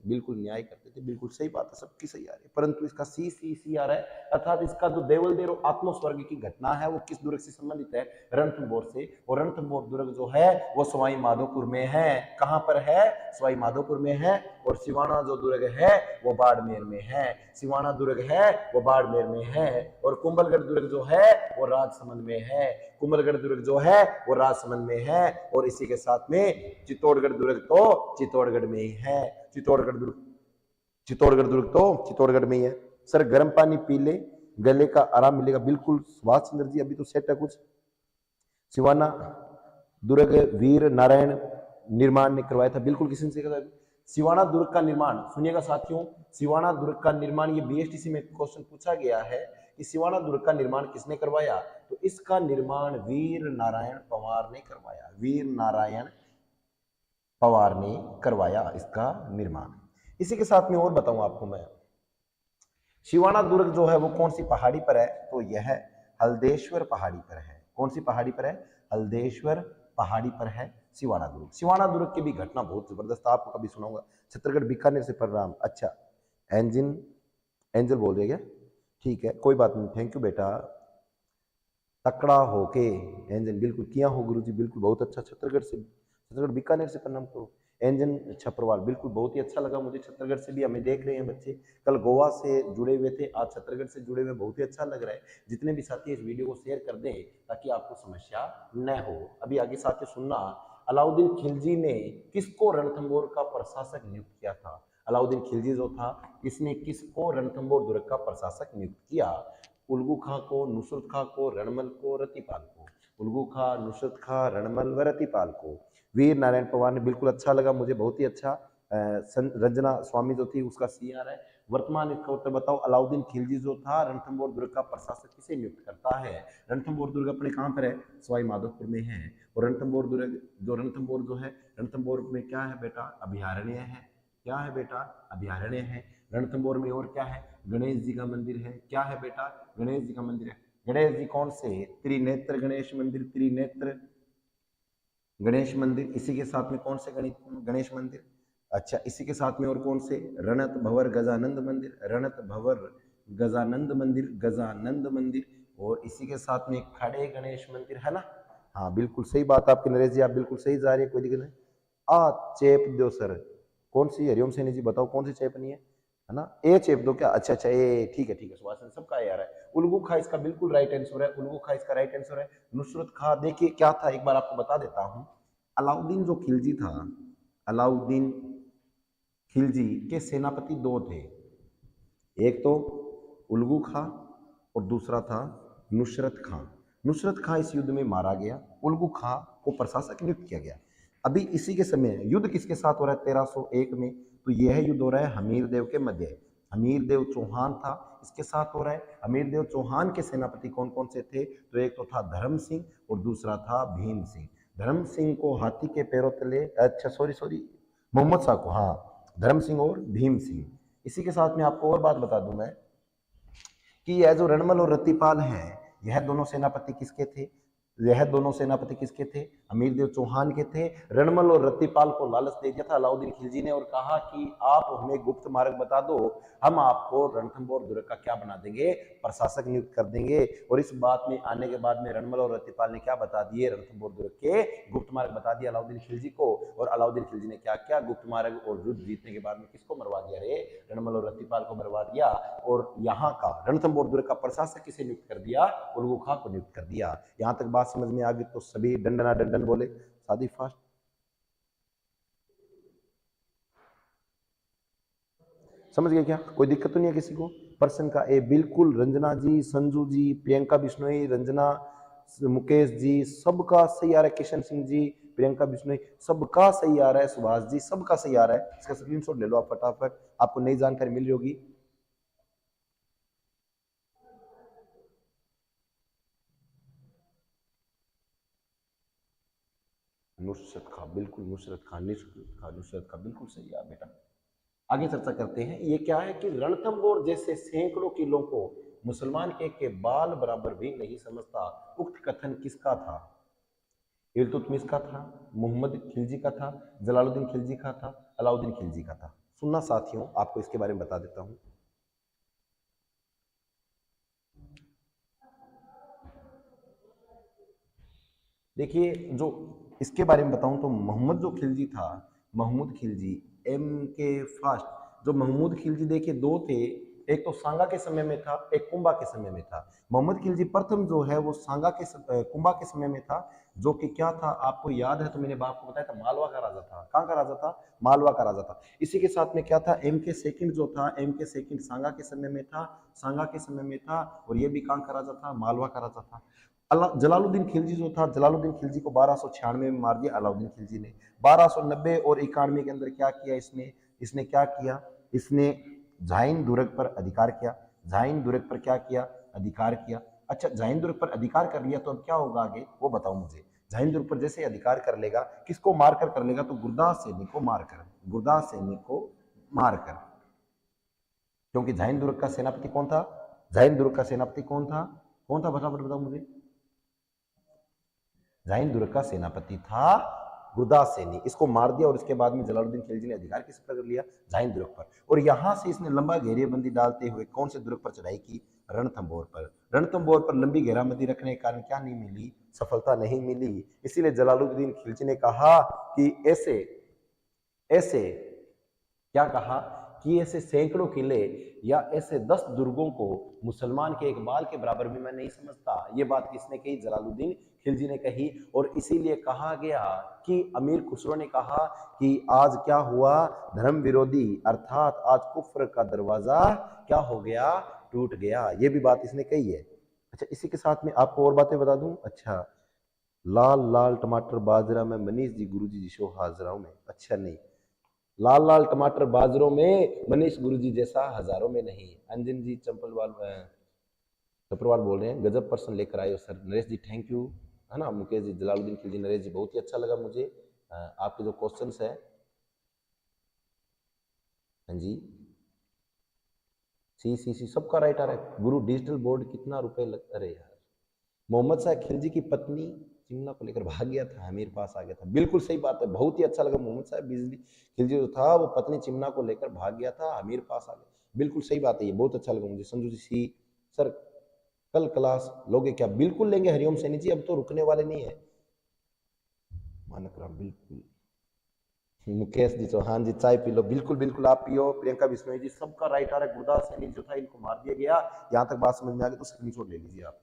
बिल्कुल न्याय करते थे, बिल्कुल सही बात है, सबकी सही आ रही है, परंतु इसका सी सी सी आ रहा है। अर्थात इसका जो देवल देरो आत्मस्वर्ग की घटना है वो किस दुर्ग से संबंधित है? रणथंभौर से। और रणथंभौर दुर्ग जो है वो सवाई माधोपुर में है। कहां पर है? सवाई माधोपुर में है। और सिवाना जो दुर्ग है वो बाड़मेर में है। सिवाना दुर्ग है वो बाड़मेर में है। और कुंभलगढ़ दुर्ग जो है वो राजसमंद में है। कुंभलगढ़ दुर्ग जो है वो राजसमंद में है। और इसी के साथ में चित्तौड़गढ़ दुर्ग तो चित्तौड़गढ़ में ही है। चित्तौड़गढ़ दुर्ग, चित्तौड़गढ़ दुर्ग तो चित्तौड़गढ़ में ही है। सर गर्म पानी पी ले, गले का आराम मिलेगा। बिल्कुल सुभाष चंद्र जी अभी तो सेट है कुछ। सिवाना दुर्ग वीर नारायण निर्माण ने करवाया था। बिल्कुल किसी ने कहा सिवाना दुर्ग का निर्माण, सुनिएगा साथियों, सिवाना दुर्ग का निर्माण, ये बीएसटीसी में क्वेश्चन पूछा गया है कि सिवाना दुर्ग का निर्माण किसने करवाया? तो इसका निर्माण वीर नारायण पवार ने करवाया। वीर नारायण पवार ने करवाया इसका निर्माण। इसी के साथ में और बताऊं आपको मैं, सिवाना दुर्ग जो है वो कौन सी पहाड़ी पर है? तो यह हल्देश्वर पहाड़ी पर है। कौन सी पहाड़ी पर है? हल्देश्वर पहाड़ी पर है सिवाना दुर्ग। सिवाना दुर्ग की भी घटना बहुत जबरदस्त, आपको कभी सुनाऊंगा। छत्तीसगढ़ बीकानेर से परराम, अच्छा एंजिन एंजल बोल रहे क्या? ठीक है कोई बात नहीं, थैंक यू बेटा। तकड़ा होके एंजन, बिल्कुल किया हो गुरुजी, बिल्कुल बहुत अच्छा। छत्तीसगढ़ से, छत्तीसगढ़ बीकानेर से प्रणाम करो। एंजन छपरवाल, बिल्कुल बहुत ही अच्छा लगा मुझे। छत्तीसगढ़ से भी हमें देख रहे हैं बच्चे, कल गोवा से जुड़े हुए थे, आज छत्तीसगढ़ से जुड़े हुए, बहुत ही अच्छा लग रहा है। जितने भी साथी इस वीडियो को शेयर कर दें ताकि आपको समस्या न हो। अभी आगे साथी सुनना, अलाउद्दीन खिलजी ने किसको रणथंभौर का प्रशासक नियुक्त किया था? अलाउद्दीन खिलजी जो था, इसने किसको रणथंभौर दुर्ग का प्रशासक नियुक्त किया? उल्गू खां को, नुसरत खां को, रणमल को, रतिपाल को। उल्गू खां, नुसरत खां, रणमल व रतिपाल को। वीर नारायण पवार ने, बिल्कुल अच्छा लगा मुझे, बहुत ही अच्छा। रंजना स्वामी जो थी उसका सी आ रहा है। वर्तमान इसका उत्तर बताओ। अलाउद्दीन खिलजी जो था रणथंभौर दुर्ग का प्रशासक किसे नियुक्त करता है? रणथंभौर दुर्ग अपने कहाँ पर है? सवाई माधोपुर में है। और रणथंभौर दुर्ग रणथंभौर जो है, रणथंभौर में क्या है बेटा? अभयारण्य है। क्या है बेटा? अभयारण्य है। रणथंभौर में और क्या है? गणेश जी का मंदिर है। क्या है बेटा? गणेश जी का मंदिर है। गणेश जी कौन से? त्रिनेत्र गणेश मंदिर, त्रिनेत्र गणेश मंदिर। इसी के साथ में कौन से गणेश मंदिर? अच्छा, इसी के साथ में और कौन से? रणत भंवर गजानंद मंदिर, रणत भंवर गजानंद मंदिर, गजानंद मंदिर। और इसी के साथ में खड़े गणेश मंदिर है ना। हाँ बिल्कुल सही बात आपकी नरेश जी, आप बिल्कुल सही जा रही है, कोई दिक्कत नहीं। चेप दो सर। कौन सी? हरिओम सैनी जी बताओ कौन सी चेप नहीं है ना? ए चेप दो क्या? अच्छा अच्छा, ए ठीक है ठीक है, सुभाष सबका ए आ रहा है। उल्गू खा इसका बिल्कुल राइट आंसर है, उल्गू खा इसका राइट आंसर है। नुसरत खा देखिए क्या था, एक बार आपको बता देता हूँ। अलाउद्दीन जो खिलजी था, अलाउद्दीन खिलजी के सेनापति दो थे, एक तो उल्गू खां और दूसरा था नुसरत खां। नुसरत खां इस युद्ध में मारा गया, उल्गू खां को प्रशासक नियुक्त किया गया। अभी इसी के समय युद्ध किसके साथ हो रहा है? 1301 में। तो यह युद्ध हो रहा है हमीर देव के मध्य। हमीर देव चौहान था, इसके साथ हो रहा है। हमीर देव चौहान के सेनापति कौन कौन से थे? तो एक तो था धर्म सिंह और दूसरा था भीम सिंह। धर्म सिंह को हाथी के पैरों तले, अच्छा सॉरी सॉरी, मोहम्मद शाह को, हाँ, धर्म सिंह और भीम सिंह। इसी के साथ में आपको और बात बता दूं मैं कि यह जो रणमल और रतिपाल हैं, यह दोनों सेनापति किसके थे? यह दोनों सेनापति किसके थे? अमीर देव चौहान के थे। रणमल और रतिपाल को लालच दे दिया था अलाउद्दीन खिलजी ने और कहा कि आप हमें गुप्त मार्ग बता दो, हम आपको रणथंभौर दुर्ग का क्या बना देंगे? प्रशासक नियुक्त कर देंगे। और इस बात में आने के बाद में रणमल और रतिपाल ने क्या बता दिए? रणथंभौर दुर्ग के गुप्त मार्ग बता दिया अलाउद्दीन खिलजी को। और अलाउद्दीन खिलजी ने क्या किया? गुप्त मार्ग और युद्ध जीतने के बाद में किसको मरवा दिया? रे रणमल और रतिपाल को मरवा दिया। और यहाँ का रणथंभौर दुर्ग का प्रशासक किसे नियुक्त कर दिया? उल्गू खां को नियुक्त कर दिया। यहाँ तक बात समझ में आ गई तो सभी डंडना डंडन बोले शादी फास्ट। समझ गए क्या? कोई दिक्कत तो नहीं है किसी को? पर्सन का ए बिल्कुल, रंजना जी, संजू जी, प्रियंका बिश्नोई, रंजना, मुकेश जी, सबका सही आ रहा है। किशन सिंह जी, प्रियंका बिश्नोई, सबका सही आ रहा है। सुभाष जी, सबका सही आ रहा है। इसका स्क्रीनशॉट ले लो आप फटाफट, आपको नई जानकारी मिल रही होगी। नुसरत खां, बिल्कुल नुसरत खां, नुसरत खां, नुसरत खां, बिल्कुल सही है बेटा। आगे चर्चा करते हैं। ये क्या है कि रणथंभौर जैसे सैकड़ों किलों को मुसलमान के बाल बराबर भी नहीं समझता, उक्त कथन किसका था? इल्तुतमिश का था, मोहम्मद खिलजी का था, जलालुद्दीन खिलजी का था, अलाउद्दीन खिलजी का था। सुनना साथियों, आपको इसके बारे में बता देता हूं। देखिए, जो इसके बारे में बताऊं तो मोहम्मद जो खिलजी था, महमूद खिलजी, एम के फास्ट, जो महमूद खिलजी देखिए दो थे, एक तो सांगा के समय में था, एक कुंभा के समय में था। मोहम्मद खिलजी प्रथम जो है वो सांगा के कुंभा के समय में था, जो कि क्या था आपको याद है तो मैंने बाप को बताया था, मालवा का राजा था। कहाँ का राजा था? मालवा का राजा था। इसी के साथ में क्या था? एम के सेकंड जो था, एम के सेकंड सांगा के समय में था, सांगा के समय में था। और ये भी कहाँ का राजा था? मालवा का राजा था। जलालुद्दीन खिलजी जो था, जलालुद्दीन खिलजी को 1296 में मार दिया अलाउद्दीन खिलजी ने। 1290 और 91 के अंदर क्या किया इसने? इसने क्या किया? इसने झाइन दुर्ग पर अधिकार किया। झाइन दुर्ग पर क्या किया? अधिकार किया। अच्छा, झाइन दुर्ग पर अधिकार कर लिया तो अब क्या होगा आगे वो बताओ मुझे। झाइन दुर्ग पर जैसे अधिकार कर लेगा, किसको मारकर कर लेगा? तो गुरदास सैनिक को मारकर, गुरदास सैनिक को मारकर। क्योंकि झाइन दुर्ग का सेनापति कौन था? झाइन दुर्ग का सेनापति कौन था? कौन था फटाफट बताओ मुझे। झाइन दुर्ग का सेनापति था गुरदास सैनी। इसको मार दिया और इसके बाद में जलालुद्दीन खिलजी ने अधिकार किस पर कर लिया? झाइन दुर्ग पर। और यहां से इसने लंबा घेरेबंदी डालते हुए कौन से दुर्ग पर चढ़ाई की? रणथंभौर पर। रणथंभौर पर लंबी घेराबंदी रखने के कारण क्या नहीं मिली? सफलता नहीं मिली। इसीलिए जलालुद्दीन खिलजी ने कहा कि ऐसे ऐसे क्या कहा कि ऐसे सैकड़ों किले या ऐसे 10 दुर्गों को मुसलमान के एक बाल के बराबर भी मैं नहीं समझता। ये बात किसने कही? जलालुद्दीन खिलजी ने कही। और इसीलिए कहा गया कि अमीर खुसरो ने कहा कि आज क्या हुआ? धर्म विरोधी अर्थात आज कुफ्र का दरवाजा क्या हो गया? टूट गया। ये भी बात इसने कही है। अच्छा, इसी के साथ में आपको और बातें बता दूं। अच्छा, लाल लाल टमाटर बाजरा में मनीष जी गुरु जी शो हाजरा में, अच्छा नहीं, लाल लाल टमाटर बाजरों में, मनीष गुरुजी जैसा हजारों में नहीं। अंजन जी चंपलवाल चंपलवाल बोल रहे हैं, गजब पर्सन लेकर आए हो sir. Naresh ji thank you, है ना। मुकेश जी, जलालुद्दीन खिलजी, नरेश जी बहुत ही अच्छा लगा मुझे आपके जो क्वेश्चंस है। हाँ जी, सी सबका राइट आ रहा है। गुरु डिजिटल बोर्ड कितना रुपए लग, अरे यार, मोहम्मद शाह खिलजी की पत्नी चिमना को लेकर भाग गया था, हमीर पास आ गया था। बिल्कुल सही बात है, बहुत ही अच्छा लगा। मोहम्मद शाह बिजली खिलजी जो था वो पत्नी चिमना को लेकर भाग गया था, हमीर पास आ गया। बिल्कुल सही बात है, ये बहुत अच्छा लगा मुझे। संजू जी सी सर, कल क्लास लोगे क्या? बिल्कुल लेंगे हरिओम सैनी जी, अब तो रुकने वाले नहीं है। मानक राम बिल्कुल। मुकेश जी चौहान जी चाय पी लो, बिल्कुल बिल्कुल आप पियो। प्रियंका बिश्नोई जी सबका राइट आ रहा है। गुरदास सैनी जो था इनको मार दिया गया। यहाँ तक बात समझ में आ गई तो स्क्रीनशॉट ले लीजिए आप,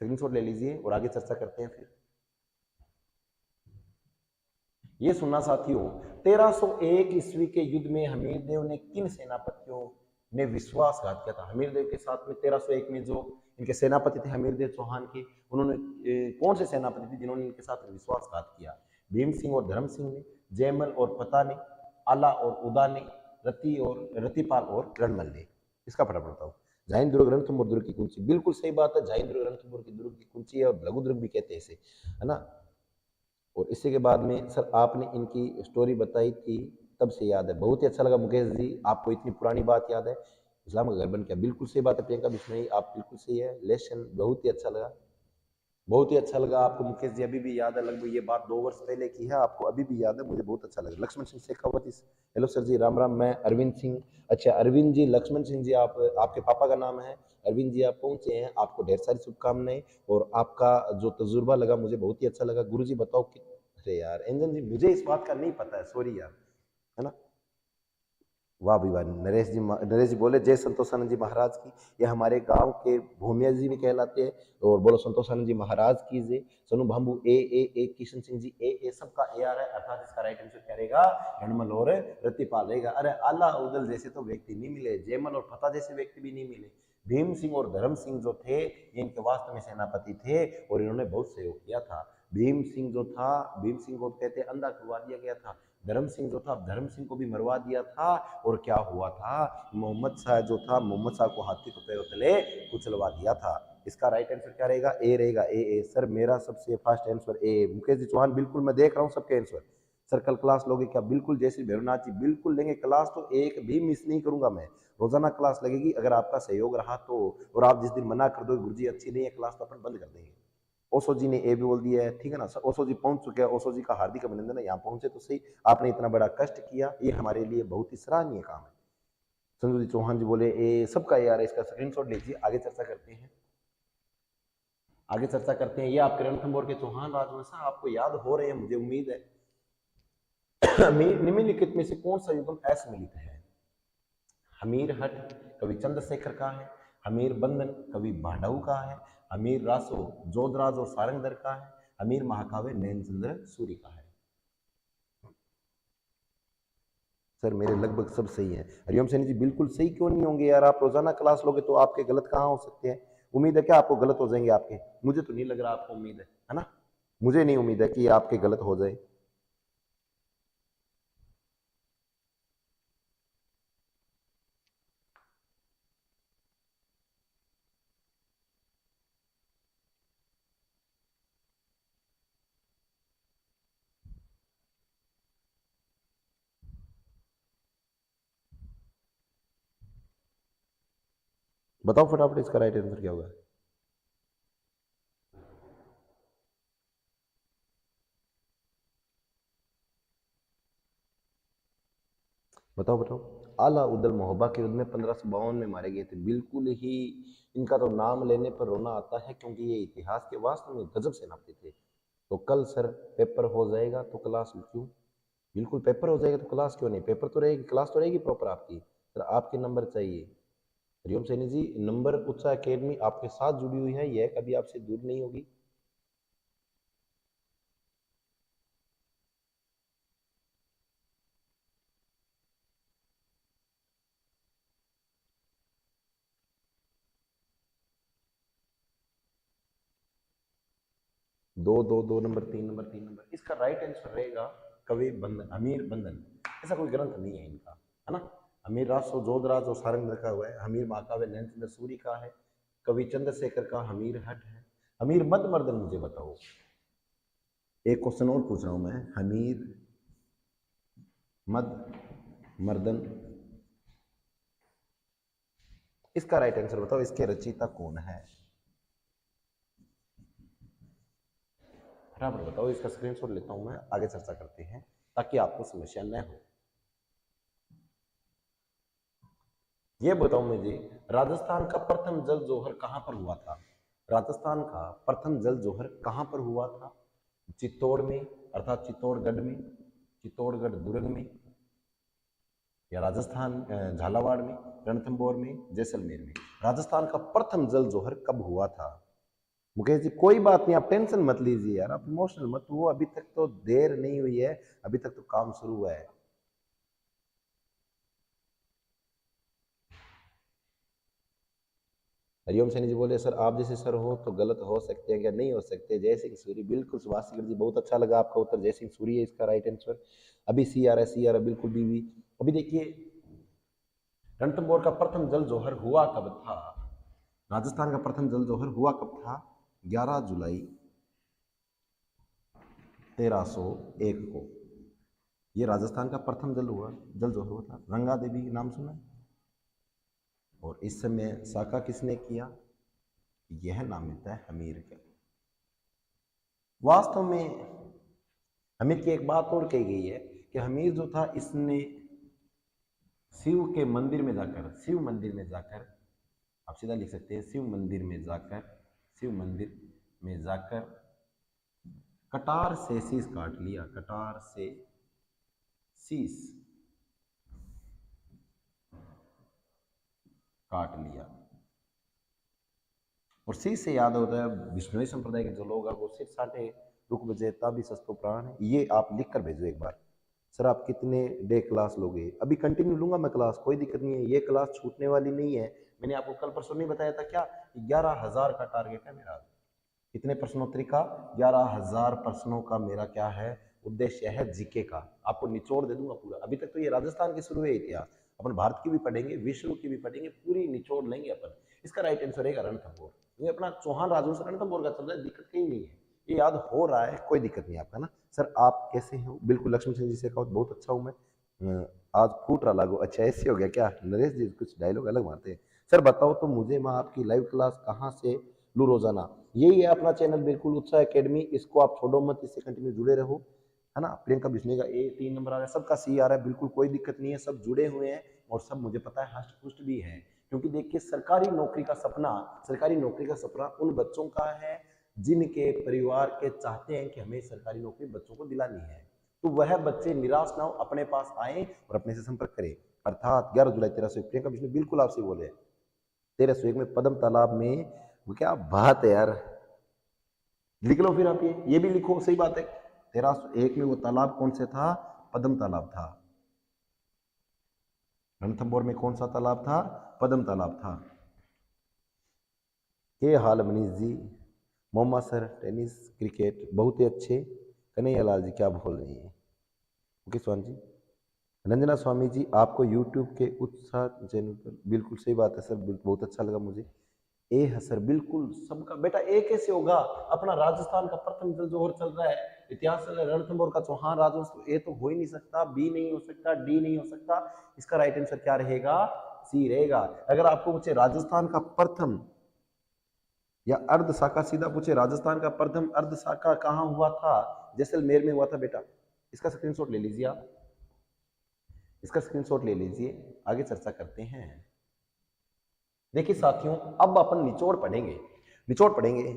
स्क्रीनशॉट ले लीजिए और आगे चर्चा करते हैं फिर। ये सुनना साथियों, 1301 ईस्वी के युद्ध में हमीरदेव ने किन सेनापतियों ने विश्वासघात किया था? हमीरदेव के साथ में 1301 में जो इनके सेनापति थे हमीरदेव चौहान के, उन्होंने कौन से सेनापति थे जिन्होंने इनके साथ विश्वासघात किया? भीम सिंह और धर्म सिंह ने, जयमल और पता ने, आला और उदा ने, रतिपाल और रणमल ने। इसका फटाफट बताओ। जैन दुर्ग ग्रंथ और दुर्ग की कुंची, बिल्कुल सही बात है। जैन दुर्ग ग्रंथ और दुर्ग की कुंची है, और लघु दुर्ग भी कहते हैं इसे, है ना। और इसी के बाद में सर आपने इनकी स्टोरी बताई थी, तब से याद है। बहुत ही अच्छा लगा मुकेश जी, आपको इतनी पुरानी बात याद है। इस्लाम का घर बन गया, बिल्कुल सही बात है। प्रियंका बिश्नोई आप बिल्कुल सही है। लेसन बहुत ही अच्छा लगा, बहुत ही अच्छा लगा आपको मुकेश जी, अभी भी याद है। लगभग ये बात 2 वर्ष पहले की है, आपको अभी भी याद है, मुझे बहुत अच्छा लगा। लक्ष्मण सिंह शेखावत इस, हेलो सर जी, राम राम। मैं अरविंद सिंह, अच्छा अरविंद जी, लक्ष्मण सिंह जी आप, आपके पापा का नाम है अरविंद जी, आप पहुंचे हैं, आपको ढेर सारी शुभकामनाएं। और आपका जो तजुर्बा लगा मुझे बहुत ही अच्छा लगा। गुरु जी बताओ कि, अरे यार एंजन जी मुझे इस बात का नहीं पता है, सॉरी यार, है ना। वाह भी वाह, नरेश जी बोले जय संतोषानंद जी महाराज की। ये हमारे गांव के भूमिया जी भी कहलाते हैं। और बोलो संतोषानंद जी महाराज की जय। सोनू भांबू ए किशन सिंह जी ए सबका ए आ रहा है, अर्थात इसका राइट आंसर क्या रहेगा? रणमल और रतिपाल रहेगा। अरे आला उदल जैसे तो व्यक्ति नहीं मिले, जयमल और फतेह जैसे व्यक्ति भी नहीं मिले। भीम सिंह और धर्म सिंह जो थे ये इनके वास्तव में सेनापति थे, और इन्होंने बहुत सहयोग किया था। भीम सिंह जो था, भीम सिंह को कहते अंधा करवा दिया गया था। धर्म सिंह जो था, धर्म सिंह को भी मरवा दिया था। और क्या हुआ था? मोहम्मद शाह जो था, मोहम्मद शाह को हाथी को पैरों तले कुचलवा दिया था। इसका राइट आंसर क्या रहेगा? ए रहेगा। ए सर मेरा सबसे fast answer A. Mukesh ji Chauhan बिल्कुल, मैं देख रहा हूँ सबके आंसर। सर कल क्लास लोगे क्या? बिल्कुल, जैसे भैरवनाथ जी बिल्कुल लेंगे क्लास, तो एक भी मिस नहीं करूंगा मैं। रोजाना क्लास लगेगी अगर आपका सहयोग रहा तो। और आप जिस दिन मना कर दो गुरुजी अच्छी नहीं है क्लास, तो अपन बंद कर देंगे। ओशो जी ने ए भी बोल दिया है, ठीक है ना। ओशो जी पहुंच चुके हैं, ओशो जी का हार्दिक अभिनंदन है। यहाँ पहुंचे तो सही, आपने इतना बड़ा कष्ट किया, ये हमारे लिए बहुत ही सराहनीय काम है। संजू जी चौहान जी बोले ए सबका ए आ रहा है, इसका स्क्रीनशॉट लीजिए। आगे चर्चा करते हैं, आगे चर्चा करते हैं। ये आपके रणथंभौर के चौहान राजवंश आपको याद हो रहे हैं, मुझे उम्मीद है। निम्नलिखित में से कौन सा युगम असमिलित है? हमीर हट कवि चंद्रशेखर का है, हमीर बंधन कवि भांडऊ का है, हमीर रासो जोधराज और सारंगधर का है, हमीर महाकाव्य नैनचंद्र सूरी का है। सर मेरे लगभग सब सही है। हरिओम सैनी जी बिल्कुल सही क्यों नहीं होंगे यार? आप रोजाना क्लास लोगे तो आपके गलत कहाँ हो सकते हैं? उम्मीद है क्या आपको गलत हो जाएंगे आपके? मुझे तो नहीं लग रहा आपको उम्मीद है ना। मुझे नहीं उम्मीद है कि आपके गलत हो जाए। बताओ फटाफट इसका राइट आंसर क्या होगा? बताओ बताओ। आला उदल मोहब्बा के युद्ध में 1552 में मारे गए थे। बिल्कुल ही, इनका तो नाम लेने पर रोना आता है, क्योंकि ये इतिहास के वास्तव में गजब सेनापति थे। तो कल सर पेपर हो जाएगा तो क्लास क्यों? बिल्कुल पेपर हो जाएगा तो क्लास क्यों नहीं? पेपर तो रहेगी, क्लास तो रहेगी प्रॉपर आपकी। सर आपके नंबर चाहिए। हरिओम सैनी जी, नंबर उत्साह एकेडमी आपके साथ जुड़ी हुई है, यह कभी आपसे दूर नहीं होगी। दो दो दो नंबर, 3 नंबर, 3 नंबर, इसका राइट आंसर रहेगा कवि बंधन, अमीर बंधन। ऐसा कोई ग्रंथ नहीं है इनका, है ना। हमीर रासो जोधराज और सारंग रखा हुआ है। हमीर महाकाव्य नैनचंद्र सूरी का है। कवि चंद्रशेखर का हमीर हट है। हमीर मद मर्दन मुझे बताओ। एक क्वेश्चन और पूछ रहा हूं मैं, हमीर मद मर्दन, इसका राइट आंसर बताओ, इसके रचयिता कौन है? बराबर बताओ, इसका स्क्रीनशॉट लेता हूं मैं, आगे चर्चा करते हैं ताकि आपको समस्या न हो। ये बताओ मुझे, राजस्थान का प्रथम जल जौहर कहां पर हुआ था? राजस्थान का प्रथम जल जौहर कहां पर हुआ था? चित्तौड़ में, अर्थात चित्तौड़गढ़ में, चित्तौड़गढ़ दुर्ग में, या राजस्थान झालावाड़ में, रणथंभौर में, जैसलमेर में। राजस्थान का प्रथम जल जौहर कब हुआ था? मुकेश जी कोई बात नहीं, आप टेंशन मत लीजिए यार, आप इमोशनल मत हो, अभी तक तो देर नहीं हुई है, अभी तक तो काम शुरू हुआ है। हरिओम सैनी जी बोले, सर आप जैसे सर हो तो गलत हो सकते हैं क्या? नहीं हो सकते। जय सिंह सूरी, बिल्कुल। सुभाषकर जी बहुत अच्छा लगा आपका उत्तर, जय सिंह सूरी है इसका राइट आंसर। अभी सी आ रहा है, सी आ रहा है, बिल्कुल बीवी। अभी देखिए, रणथंभौर का प्रथम जल जौहर हुआ कब था? राजस्थान का प्रथम जल जौहर हुआ कब था? 11 जुलाई 1301 को ये राजस्थान का प्रथम जल जौहर हुआ था। रंगा देवी नाम सुना? और इस समय साका किसने किया? यह नाम मिलता है हमीर का। वास्तव में हमीर की एक बात और कही गई है कि हमीर जो था, इसने शिव के मंदिर में जाकर, शिव मंदिर में जाकर, आप सीधा लिख सकते हैं, शिव मंदिर में जाकर, शिव मंदिर में जाकर कटार से शीश काट लिया, कटार से शीश काट लिया। और शीश से याद होता है, विष्णुई संप्रदाय के जो लोग हैं वो सिर साटे रुक बजे ताबी सस्तो प्राण है। ये आप लिख कर भेजो एक बार। सर आप कितने डे क्लास लोगे? अभी कंटिन्यू लूंगा मैं क्लास, कोई दिक्कत नहीं है, ये क्लास छूटने वाली नहीं है। मैंने आपको कल परसों नहीं बताया था क्या? 11,000 का टारगेट है मेरा। कितने प्रश्नोत्तरी का? 11,000 प्रश्नों का मेरा क्या है, उद्देश्य है जीके का। आपको निचोड़ दे दूंगा पूरा। अभी तक तो ये राजस्थान के शुरू है इतिहास, अपन भारत की भी पढ़ेंगे, विश्व की भी पढ़ेंगे, पूरी निचोड़ लेंगे अपन। इसका राइट आंसर है रणथंभौर। ये अपना चौहान राजवंश रणथंभौर का चल रहा है, दिक्कत कहीं नहीं है, ये याद हो रहा है, कोई दिक्कत नहीं आपका ना। सर आप कैसे हो? बिल्कुल लक्ष्मण सिंह जी से कहो बहुत अच्छा हूँ मैं। आज फूट रहा लागू, अच्छा ऐसे हो गया क्या? नरेश जी कुछ डायलॉग अलग मारते हैं। सर बताओ तो मुझे, मैं आपकी लाइव क्लास कहाँ से लूँ रोजाना? यही है अपना चैनल, बिल्कुल उत्साह एकेडमी, इसको आप छोड़ो मत, इससे कंटिन्यू जुड़े रहो, है ना। प्रियंका बिश्नोई का ए 3 नंबर आ रहा है, सबका सी आ रहा है, बिल्कुल कोई दिक्कत नहीं है, सब जुड़े हुए हैं और सब मुझे पता है हष्ट पुष्ट भी है। क्योंकि देखिए, सरकारी नौकरी का सपना, सरकारी नौकरी का सपना उन बच्चों का है जिनके परिवार के चाहते हैं कि हमें सरकारी नौकरी बच्चों को दिलानी है। तो वह बच्चे निराश ना हो, अपने पास आए और अपने से संपर्क करें। अर्थात 11 जुलाई 1301, प्रियंका बिश्नोई बिल्कुल आपसे बोले 1301 में पद्म तालाब में, वो क्या बात है यार, लिख लो फिर आप, ये भी लिखो, सही बात है। 1301 में वो तालाब कौन से था? पद्म तालाब था। रणथंभौर में कौन सा तालाब था? पद्म तालाब था। ये हाल Manish ji, Mohammad sir tennis cricket बहुत ही अच्छे। कन्हैया लाल जी क्या बोल रही हैं? ओके स्वान जी। रंजना स्वामी जी, आपको यूट्यूब के उत्साह चैनल पर, बिल्कुल सही बात है सर, बहुत अच्छा लगा मुझे। ए है सर, बिल्कुल सबका बेटा ए कैसे होगा? अपना राजस्थान का प्रथम जल जौहर चल रहा है, इतिहास चल रहा है, रणथंभौर का चौहान राजवंश, तो ए तो हो ही नहीं सकता, बी नहीं हो सकता, डी नहीं हो सकता। इसका राइट आंसर क्या रहेगा? सी रहेगा। अगर आपको पूछे राजस्थान का प्रथम या अर्ध शाखा, सीधा पूछे राजस्थान का प्रथम अर्ध शाखा कहां हुआ था? जैसलमेर में हुआ था बेटा। इसका स्क्रीनशॉट ले लीजिए आप, इसका स्क्रीनशॉट ले लीजिए, आगे चर्चा करते हैं। देखिए साथियों, अब अपन निचोड़ पढ़ेंगे, निचोड़ पढ़ेंगे।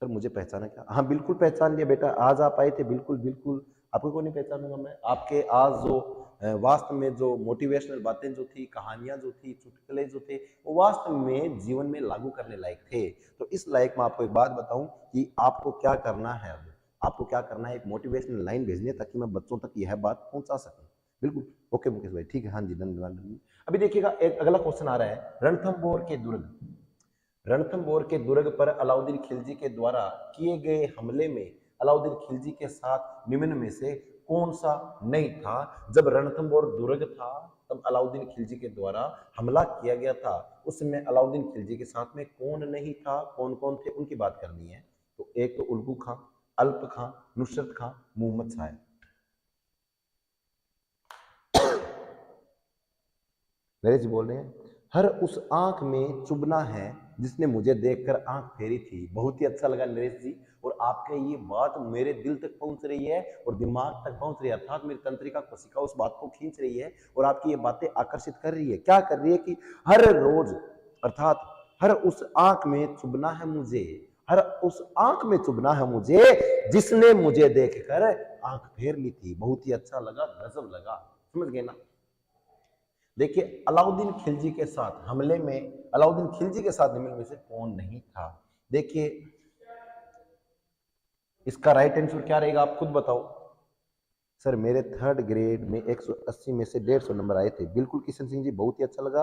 सर मुझे पहचाना क्या? हाँ बिल्कुल पहचान लिया बेटा, आज आप आए थे, बिल्कुल बिल्कुल, आपको क्यों नहीं पहचानूंगा मैं? आपके आज जो वास्तव में जो मोटिवेशनल बातें जो थी, कहानियां जो थी, चुटकुले जो थे, वो वास्तव में जीवन में लागू करने लायक थे। तो इस लायक मैं आपको एक बात बताऊं कि आपको क्या करना है। अब आपको क्या करना है, एक मोटिवेशनल लाइन भेजनी है ताकि मैं बच्चों तक यह बात पहुंचा सकूं। बिल्कुल ओके मुकेश भाई, ठीक है, हाँ जी धन्यवाद। अभी देखिएगा, एक अगला क्वेश्चन आ रहा है, रणथंभौर के दुर्ग, रणथंभौर के दुर्ग पर अलाउद्दीन खिलजी के द्वारा किए गए हमले में अलाउद्दीन खिलजी के साथ निम्न में से कौन सा नहीं था? जब रणथंबोर दुर्ग था तब अलाउद्दीन खिलजी के द्वारा हमला किया गया था, उस समय अलाउद्दीन खिलजी के साथ में कौन नहीं था, कौन कौन थे, उनकी बात करनी है। तो एक तो उल्गू खां, अल्प खां, नुसरत खां, मोहम्मद शाह। नरेश जी बोल रहे हैं, हर उस आंख में चुभना है जिसने मुझे देखकर आंख फेरी थी। बहुत ही अच्छा लगा नरेश जी, और आपके ये बात मेरे दिल तक पहुंच रही है और दिमाग तक पहुंच रही है, अर्थात मेरी तंत्रिका कोशिका उस बात को खींच रही है और आपकी ये बातें आकर्षित कर रही है। क्या कर रही है कि हर रोज, अर्थात हर उस आंख में चुभना है मुझे, हर उस आंख में चुभना है मुझे जिसने मुझे देखकर आंख फेर ली थी। बहुत ही अच्छा लगा, गजब लगा, समझ गए ना। देखिए अलाउद्दीन खिलजी के साथ हमले में, अलाउद्दीन खिलजी के साथ हमले में से कौन नहीं था? देखिए इसका राइट आंसर क्या रहेगा, आप खुद बताओ। सर मेरे थर्ड ग्रेड में 180 में से 150 नंबर आए थे। बिल्कुल किशन सिंह जी, बहुत ही अच्छा लगा।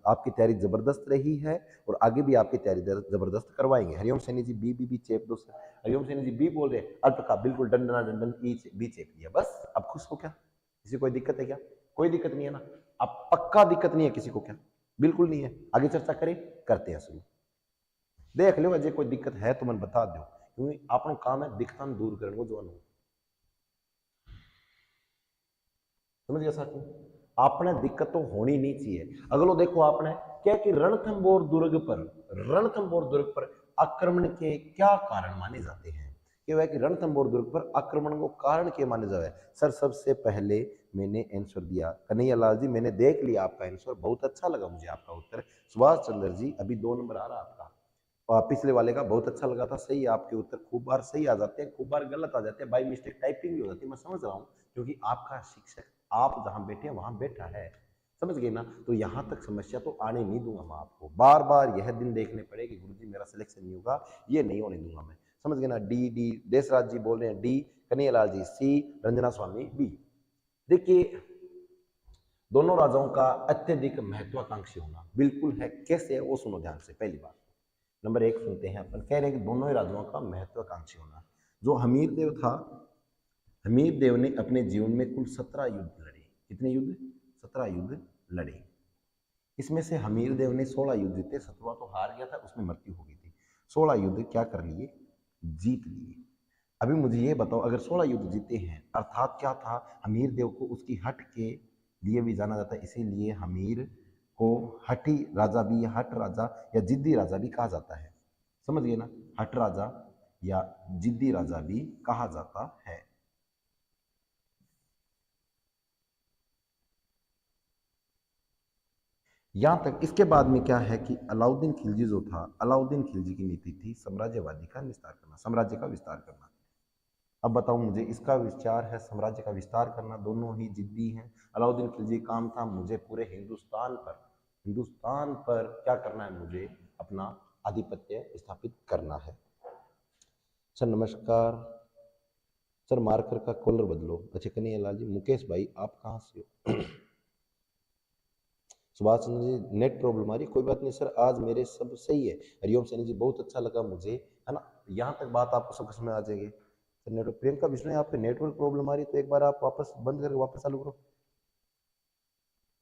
आपकी तैयारी जबरदस्त रही है और आगे भी आपकी तैयारी जबरदस्त करवाएंगे। हरिओम सैनी जी बी चेप दो सर। हरिओम सैनी जी बी बोल रहे हैं, अल्प का बिल्कुल डंडना डंडन बी चेप दिया। बस अब खुश हो क्या? किसी कोई दिक्कत है क्या? कोई दिक्कत नहीं है ना? अब पक्का दिक्कत नहीं है किसी को क्या? बिल्कुल नहीं है। आगे चर्चा करें, करते हैं शुरू। देख लो अजय कोई दिक्कत है तो मैं बता दो, क्योंकि अपना काम है दिक्कत दूर करने को जो समझ गया साथियों। आपने दिक्कत तो होनी नहीं चाहिए। अगलो देखो आपने क्या कि रणथंबोर दुर्ग पर आक्रमण के क्या कारण माने जाते हैं? क्या है कि रणथंबोर दुर्ग पर आक्रमण को कारण के माने जाए? सर सबसे पहले मैंने आंसर दिया, कन्हैया लाल जी मैंने देख लिया आपका आंसर, बहुत अच्छा लगा मुझे आपका उत्तर। सुभाष चंद्र जी अभी 2 नंबर आ रहा आपका, और पिछले वाले का बहुत अच्छा लगा था। सही है आपके उत्तर, खूब बार सही आ जाते हैं, खूब बार गलत आ जाते हैं, बाई मिस्टेक टाइपिंग भी हो जाती है, मैं समझ रहा हूँ, क्योंकि आपका शिक्षक आप जहां बैठे हैं वहां बैठा है, समझ गए ना। तो यहां तक समस्या तो आने नहीं दूंगा मैं आपको, बार बार यह दिन देखने पड़े कि गुरुजी मेरा सिलेक्शन नहीं होगा, ये नहीं होने दूंगा मैं, समझ गए ना। डी डी देशराज जी बोल रहे हैं डी, कन्हैयालाल जी सी, रंजना स्वामी बी। देखिए दोनों राजाओं का अत्यधिक महत्वाकांक्षी होना बिल्कुल है, कैसे है वो सुनो ध्यान से। पहली बात नंबर 1 सुनते हैं अपन, कह रहे हैं कि दोनों ही राजाओं का महत्वाकांक्षी होना। जो हमीर देव था, हमीर देव ने अपने जीवन में कुल 17 युद्ध लड़े। कितने युद्ध? 17 युद्ध लड़े। इसमें से हमीर देव ने 16 युद्ध जीते, 17वां तो हार गया था, उसमें मृत्यु हो गई थी। 16 युद्ध क्या कर लिए? जीत लिए। अभी मुझे ये बताओ, अगर 16 युद्ध जीते हैं अर्थात क्या था, हमीर देव को उसकी हट के लिए भी जाना जाता है, इसीलिए हमीर को हठी राजा भी, हट राजा या जिद्दी राजा भी कहा जाता है, समझ गए ना। हट राजा या जिद्दी राजा भी कहा जाता है। यहां तक इसके बाद में क्या है कि अलाउद्दीन खिलजी जो था, अलाउद्दीन खिलजी की नीति थी साम्राज्यवादी का विस्तार करना, साम्राज्य का विस्तार करना। अब बताओ मुझे, इसका विचार है साम्राज्य का विस्तार करना, दोनों ही जिद्दी हैं। अलाउद्दीन खिलजी काम था मुझे पूरे हिंदुस्तान पर क्या करना है, मुझे अपना आधिपत्य स्थापित करना है। सर नमस्कार, सर मार्कर का कॉलर बदलो। अच्छा कन्हैया लाल जी, मुकेश भाई आप कहाँ से हो? सुभाष चंद्र जी नेट प्रॉब्लम आ रही, कोई बात नहीं सर, आज मेरे सब सही है। हरिओम सैनी जी बहुत अच्छा लगा मुझे, है ना, यहाँ तक बात आपको सब समझ आ जाएगी। सर नेटवर्क, प्रियंका विष्णु आपके नेटवर्क प्रॉब्लम आ रही है तो एक बार आप वापस बंद करके वापस चालू करो।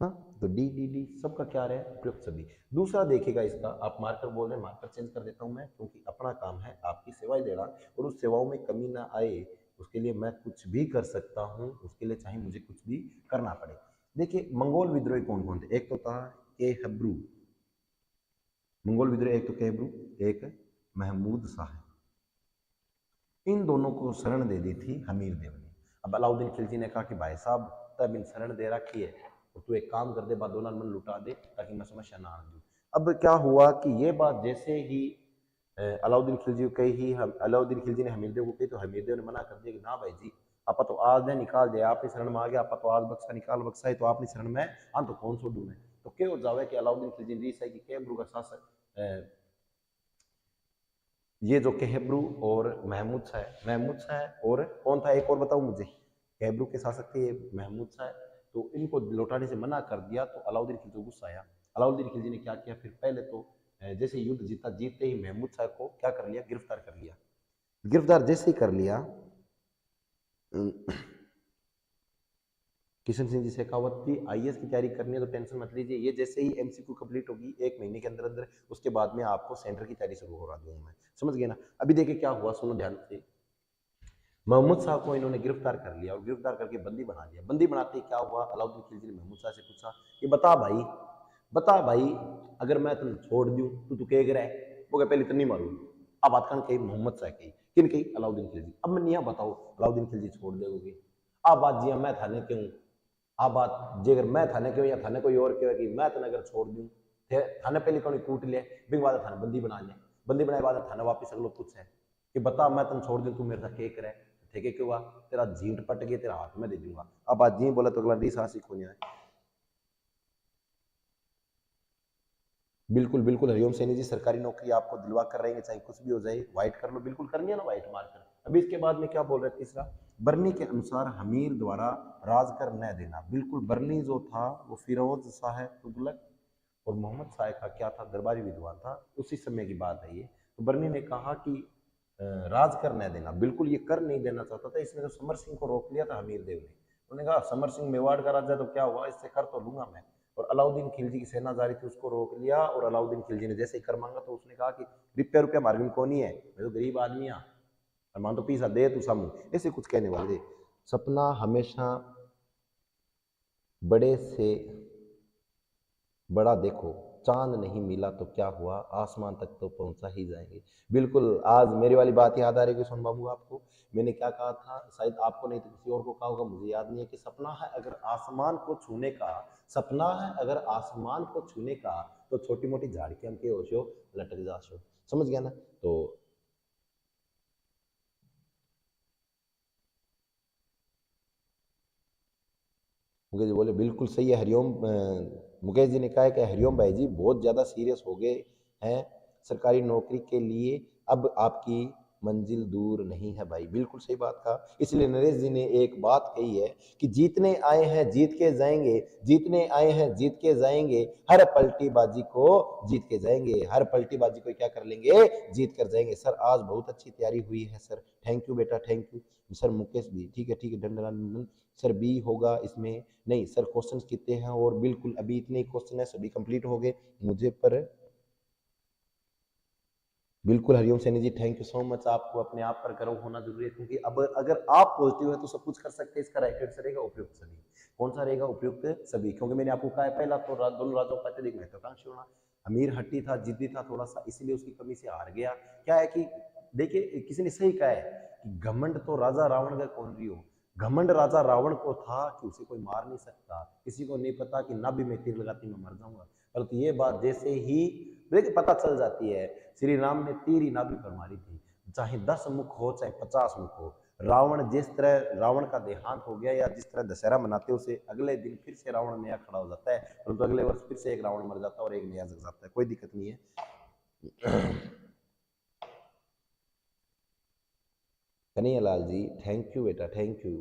हाँ तो डी डी डी सबका क्या रहे प्रयुक्त सभी। दूसरा देखिएगा इसका, आप मार्कर बोल रहे हैं, मार्कर चेंज कर देता हूं मैं, क्योंकि अपना काम है आपकी सेवाएं देना और उस सेवाओं में कमी ना आए उसके लिए मैं कुछ भी कर सकता हूं, उसके लिए चाहे मुझे कुछ भी करना पड़े। देखिए मंगोल विद्रोही कौन कौन थे? एक तो था के हब्रू, मंगोल विद्रोही एक तो के हब्रू, एक महमूद शाह। इन दोनों को शरण दे दी थी हमीर देव ने। अब अलाउद्दीन खिलजी ने कहा कि भाई साहब तब इन शरण दे रखी है तो तू एक काम कर दे, बादोला मन लुटा दे ताकि मैं समस्या ना आ दूँ। अब क्या हुआ कि ये बात जैसे ही अलाउद्दीन खिलजी को कही, ही अलाउद्दीन खिलजी ने हमीर देव को कही तो हमीर देव ने मना कर दिया कि ना भाई जी, आपा तो आज ने निकाल दिया, आपने शरण में आ गया, आपा तो आज बक्सा निकाल बक्सा है तो आपने शरण में आन तो कौन सो डूने। तो क्या हो जावे कि अलाउद्दीन खिलजी ने रीस है कि केबरू का शासक, ये जो केहब्रू और महमूद शाह और कौन था एक और बताओ मुझे, केहब्रू के शासक थे ये महमूद शाह, तो इनको लौटाने से मना कर दिया। तो अलाउद्दीन खिलजी को गुस्सा आया। अलाउद्दीन खिलजी ने क्या किया, फिर पहले तो जैसे युद्ध जीता, जीतते ही महमूद शाह को क्या कर लिया, गिरफ्तार कर लिया। गिरफ्तार जैसे ही कर लिया, किशन सिंह जी शेखावत जी, आईएएस की तैयारी करनी है तो टेंशन मत लीजिए, ये जैसे ही एमसीक्यू कंप्लीट होगी 1 महीने के अंदर अंदर, उसके बाद में आपको सेंटर की तैयारी शुरू करा दूंगा मैं, समझ गए ना। अभी देखिए क्या हुआ, सुनो ध्यान से। मोहम्मद साहब को इन्होंने गिरफ्तार कर लिया और गिरफ्तार करके बंदी बना दिया। बंदी बनाते ही क्या हुआ, अलाउद्दीन खिलजी ने महमूद शाह से पूछा कि बता भाई, अगर मैं तुम छोड़ दूं तो तू कह है, वो कह पहले तो नहीं मारू। अब बात कर कही मोहम्मद शाह की, किन कही, अलाउद्दीन खिलजी। अब मैं नहीं बताओ अलाउद्दीन खिलजी छोड़ दोगे, अब बात जी मैं थाने क्यों, अब बात जी अगर मैं थाने क्यों या थाने कोई और क्यों कि मैं तेने अगर छोड़ दूं, थाने पहले कौन कूट ले, बिग बाद थाने बंदी बना ले, बंदी बनाए बाद थाने वापिस अगलो पूछे कि बता मैं तुम छोड़ दूं तू मेरे साथ के करे, ठेके क्यों हुआ, तेरा झींट पट के तेरा हाथ में दे दूंगा। अब आज जी बोला तो अगला डी साहसी खोने है। बिल्कुल बिल्कुल हरिओम सैनी जी, सरकारी नौकरी आपको दिलवा कर रहेंगे, चाहे कुछ भी हो जाए, व्हाइट कर लो, बिल्कुल करनी है ना व्हाइट मार्कर। अभी इसके बाद में क्या बोल रहे थे, तीसरा, बर्नी के अनुसार हमीर द्वारा राज कर न देना। बिल्कुल बर्नी जो था वो फिरोज शाह तुगलक और मोहम्मद शाह का क्या था, दरबारी विद्वान था, उसी समय की बात है ये। तो बर्नी ने कहा कि राज कर न देना, बिल्कुल ये कर नहीं देना चाहता था, इसने तो समर सिंह को रोक लिया था हमीर देव ने। उन्होंने कहा समर सिंह मेवाड़ का राजा तो क्या हुआ, इससे कर तो लूंगा मैं। और अलाउद्दीन खिलजी की सेना जा रही थी, उसको रोक लिया, और अलाउद्दीन खिलजी ने जैसे ही कर मांगा तो उसने कहा कि रुपया रुपया मार्ग में कौन ही है, मैं तो गरीब आदमी हाँ, मान तो पीसा दे तू सामू, ऐसे कुछ कहने वाले थे। सपना हमेशा बड़े से बड़ा देखो, चांद नहीं मिला तो क्या हुआ, आसमान तक तो पहुंचा ही जाएंगे। बिल्कुल आज मेरी वाली बात याद आ रही है सोन बाबू आपको, मैंने क्या कहा था, शायद आपको नहीं तो किसी और को कहा होगा, मुझे याद नहीं है, कि सपना है अगर आसमान को छूने का, सपना है अगर आसमान को छूने का, तो छोटी मोटी झाड़ियां के होशो लटक जाशो, समझ गया ना। तो मुकेश जी बोले बिल्कुल सही है, हरिओम मुकेश जी ने कहा है कि हरिओम भाई जी बहुत ज़्यादा सीरियस हो गए हैं सरकारी नौकरी के लिए, अब आपकी मंजिल दूर नहीं है भाई, बिल्कुल सही बात कहा। इसलिए नरेश जी ने एक बात कही है कि जीतने आए हैं जीत के जाएंगे, जीतने आए हैं जीत के जाएंगे, हर पलटी बाजी को जीत के जाएंगे, हर पलटी बाजी को क्या कर लेंगे, जीत कर जाएंगे। सर आज बहुत अच्छी तैयारी हुई है सर, थैंक यू बेटा, thank you sir. Mukesh ji ठीक है ठीक है, डंडन सर बी होगा इसमें, नहीं सर क्वेश्चंस कितने हैं, और बिल्कुल अभी इतने क्वेश्चन है, सभी कंप्लीट हो गए मुझे पर। बिल्कुल हरिओम सैनी जी, थैंक यू सो मच। आपको अपने आप पर गर्व होना जरूरी है, क्योंकि अब अगर आप पॉजिटिव है तो सब कुछ कर सकते हैं। इसका राइट आंसर रहेगा उपयुक्त सभी। कौन सा रहेगा, उपयुक्त सभी, क्योंकि मैंने आपको कहा है पहला तो दोनों राज्यों का अत्यधिक महत्वाकांक्षी होना, अमीर हट्टी था, जिद्दी था थोड़ा सा, इसीलिए उसकी कमी से हार गया। क्या है कि देखिए किसी ने सही कहा है कि घमंड तो राजा रावण का कौन रही हो, घमंड राजा रावण को था कि उसे कोई मार नहीं सकता, किसी को नहीं पता कि नाभि में तीर लगाती मैं मर जाऊंगा, परंतु ये बात जैसे ही देखिए पता चल जाती है, श्री राम ने तीर ही नाभि पर मारी थी, चाहे 10 मुख हो चाहे 50 मुख हो। रावण जिस तरह रावण का देहांत हो गया, या जिस तरह दशहरा मनाते उसे अगले दिन फिर से रावण नया खड़ा हो जाता है, परंतु अगले वर्ष फिर से एक रावण मर जाता है और एक नया जग जाता है, कोई दिक्कत नहीं है। कन्हैया लाल जी थैंक यू बेटा, थैंक यू,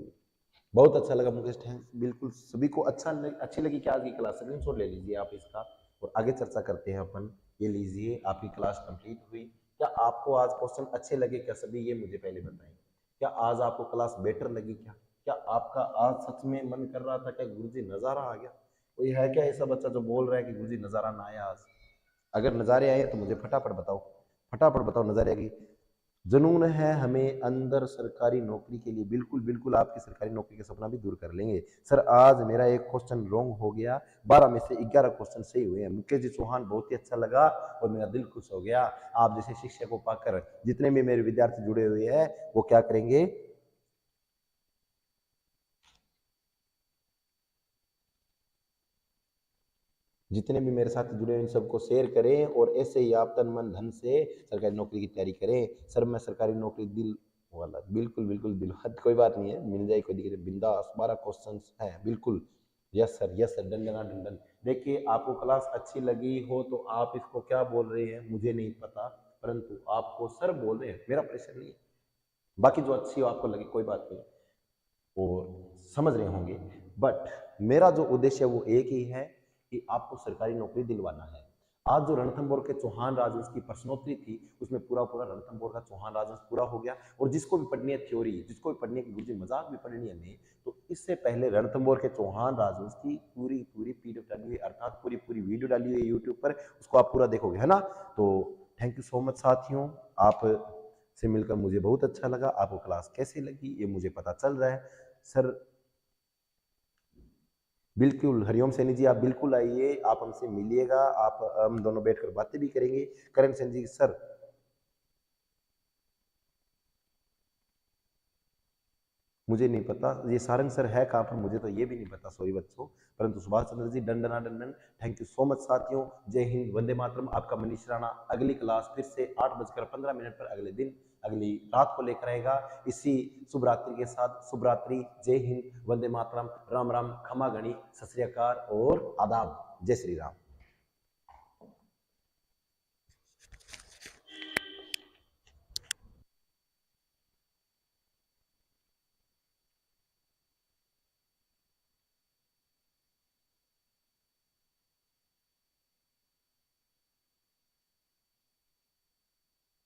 बहुत अच्छा लगा मुकेश, थैंक्स। बिल्कुल सभी को अच्छी लगी क्या आज की क्लास, स्क्रीनशॉट ले लीजिए आप इसका, और आगे चर्चा करते हैं अपन। ये लीजिए आपकी क्लास कंप्लीट हुई। क्या आपको आज क्वेश्चन अच्छे लगे क्या सभी, ये मुझे पहले बताएं। क्या आज आपको क्लास बेटर लगी क्या, क्या आपका आज सच में मन कर रहा था क्या गुरुजी नज़ारा आ गया, कोई है क्या ऐसा बच्चा जो बोल रहा है कि गुरुजी नज़ारा ना आया आज। अगर नज़ारे आए तो मुझे फटाफट बताओ, फटाफट बताओ नज़ारे आएगी। जुनून है हमें अंदर सरकारी नौकरी के लिए, बिल्कुल बिल्कुल आपकी सरकारी नौकरी का सपना भी दूर कर लेंगे। सर आज मेरा एक क्वेश्चन रॉन्ग हो गया, 12 में से 11 क्वेश्चन सही हुए हैं। मुकेश जी चौहान बहुत ही अच्छा लगा और मेरा दिल खुश हो गया। आप जैसे शिक्षक को पाकर जितने भी मेरे विद्यार्थी जुड़े हुए हैं वो क्या करेंगे, जितने भी मेरे साथ जुड़े हैं इन सबको शेयर करें, और ऐसे ही आप तन मन धन से सरकारी नौकरी की तैयारी करें। सर मैं सरकारी नौकरी दिल वाला, बिल्कुल बिल्कुल दिल कोई बात नहीं है, मिल जाए, कोई दिक्कत नहीं, बिंदास। 12 क्वेश्चन हैं बिल्कुल, यस सर यस सर, डंडना डंडन। देखिए आपको क्लास अच्छी लगी हो तो आप इसको क्या बोल रहे हैं मुझे नहीं पता, परंतु आपको सर बोल रहे हैं, मेरा प्रेशर नहीं है। बाकी जो अच्छी हो आपको लगे कोई बात नहीं, और समझ रहे होंगे, बट मेरा जो उद्देश्य है वो एक ही है कि आपको सरकारी नौकरी दिलवाना है। आज जो रणथंभौर के चौहान राजवंश की प्रश्नोत्तरी थी उसमें पूरा पूरा रणथंभौर का चौहान राजवंश पूरा हो गया। और जिसको भी पढ़नी है थ्योरी, जिसको भी पढ़नी है गुरुजी मजाक भी पढ़नी है नहीं, तो इससे पहले रणथंभौर के चौहान राजवंश की पूरी पूरी पीडीएफ डाली हुई, अर्थात पूरी पूरी वीडियो डाली हुई है यूट्यूब पर, उसको आप पूरा देखोगे, है ना। तो थैंक यू सो मच साथियों, आप से मिलकर मुझे बहुत अच्छा लगा। आपको क्लास कैसी लगी ये मुझे पता चल रहा है। सर बिल्कुल, हरिओम सैनी जी, आप बिल्कुल आइए, आप हमसे मिलिएगा, आप हम दोनों बैठकर बातें भी करेंगे। करण सैनी जी सर, मुझे नहीं पता ये सारंग सर है कहाँ पर, मुझे तो ये भी नहीं पता, सॉरी बच्चों। परंतु सुभाष चंद्र जी दंडना दंडन। थैंक यू सो मच साथियों। जय हिंद, वंदे मातरम। आपका मनीष राणा अगली क्लास फिर से 8:15 पर अगले दिन अगली रात को लेकर आएगा, इसी शुभ रात्रि के साथ। शुभ रात्रि, जय हिंद, वंदे मातरम, राम राम, खमा गणी, सत श्री अकाल और आदाब। जय श्री राम।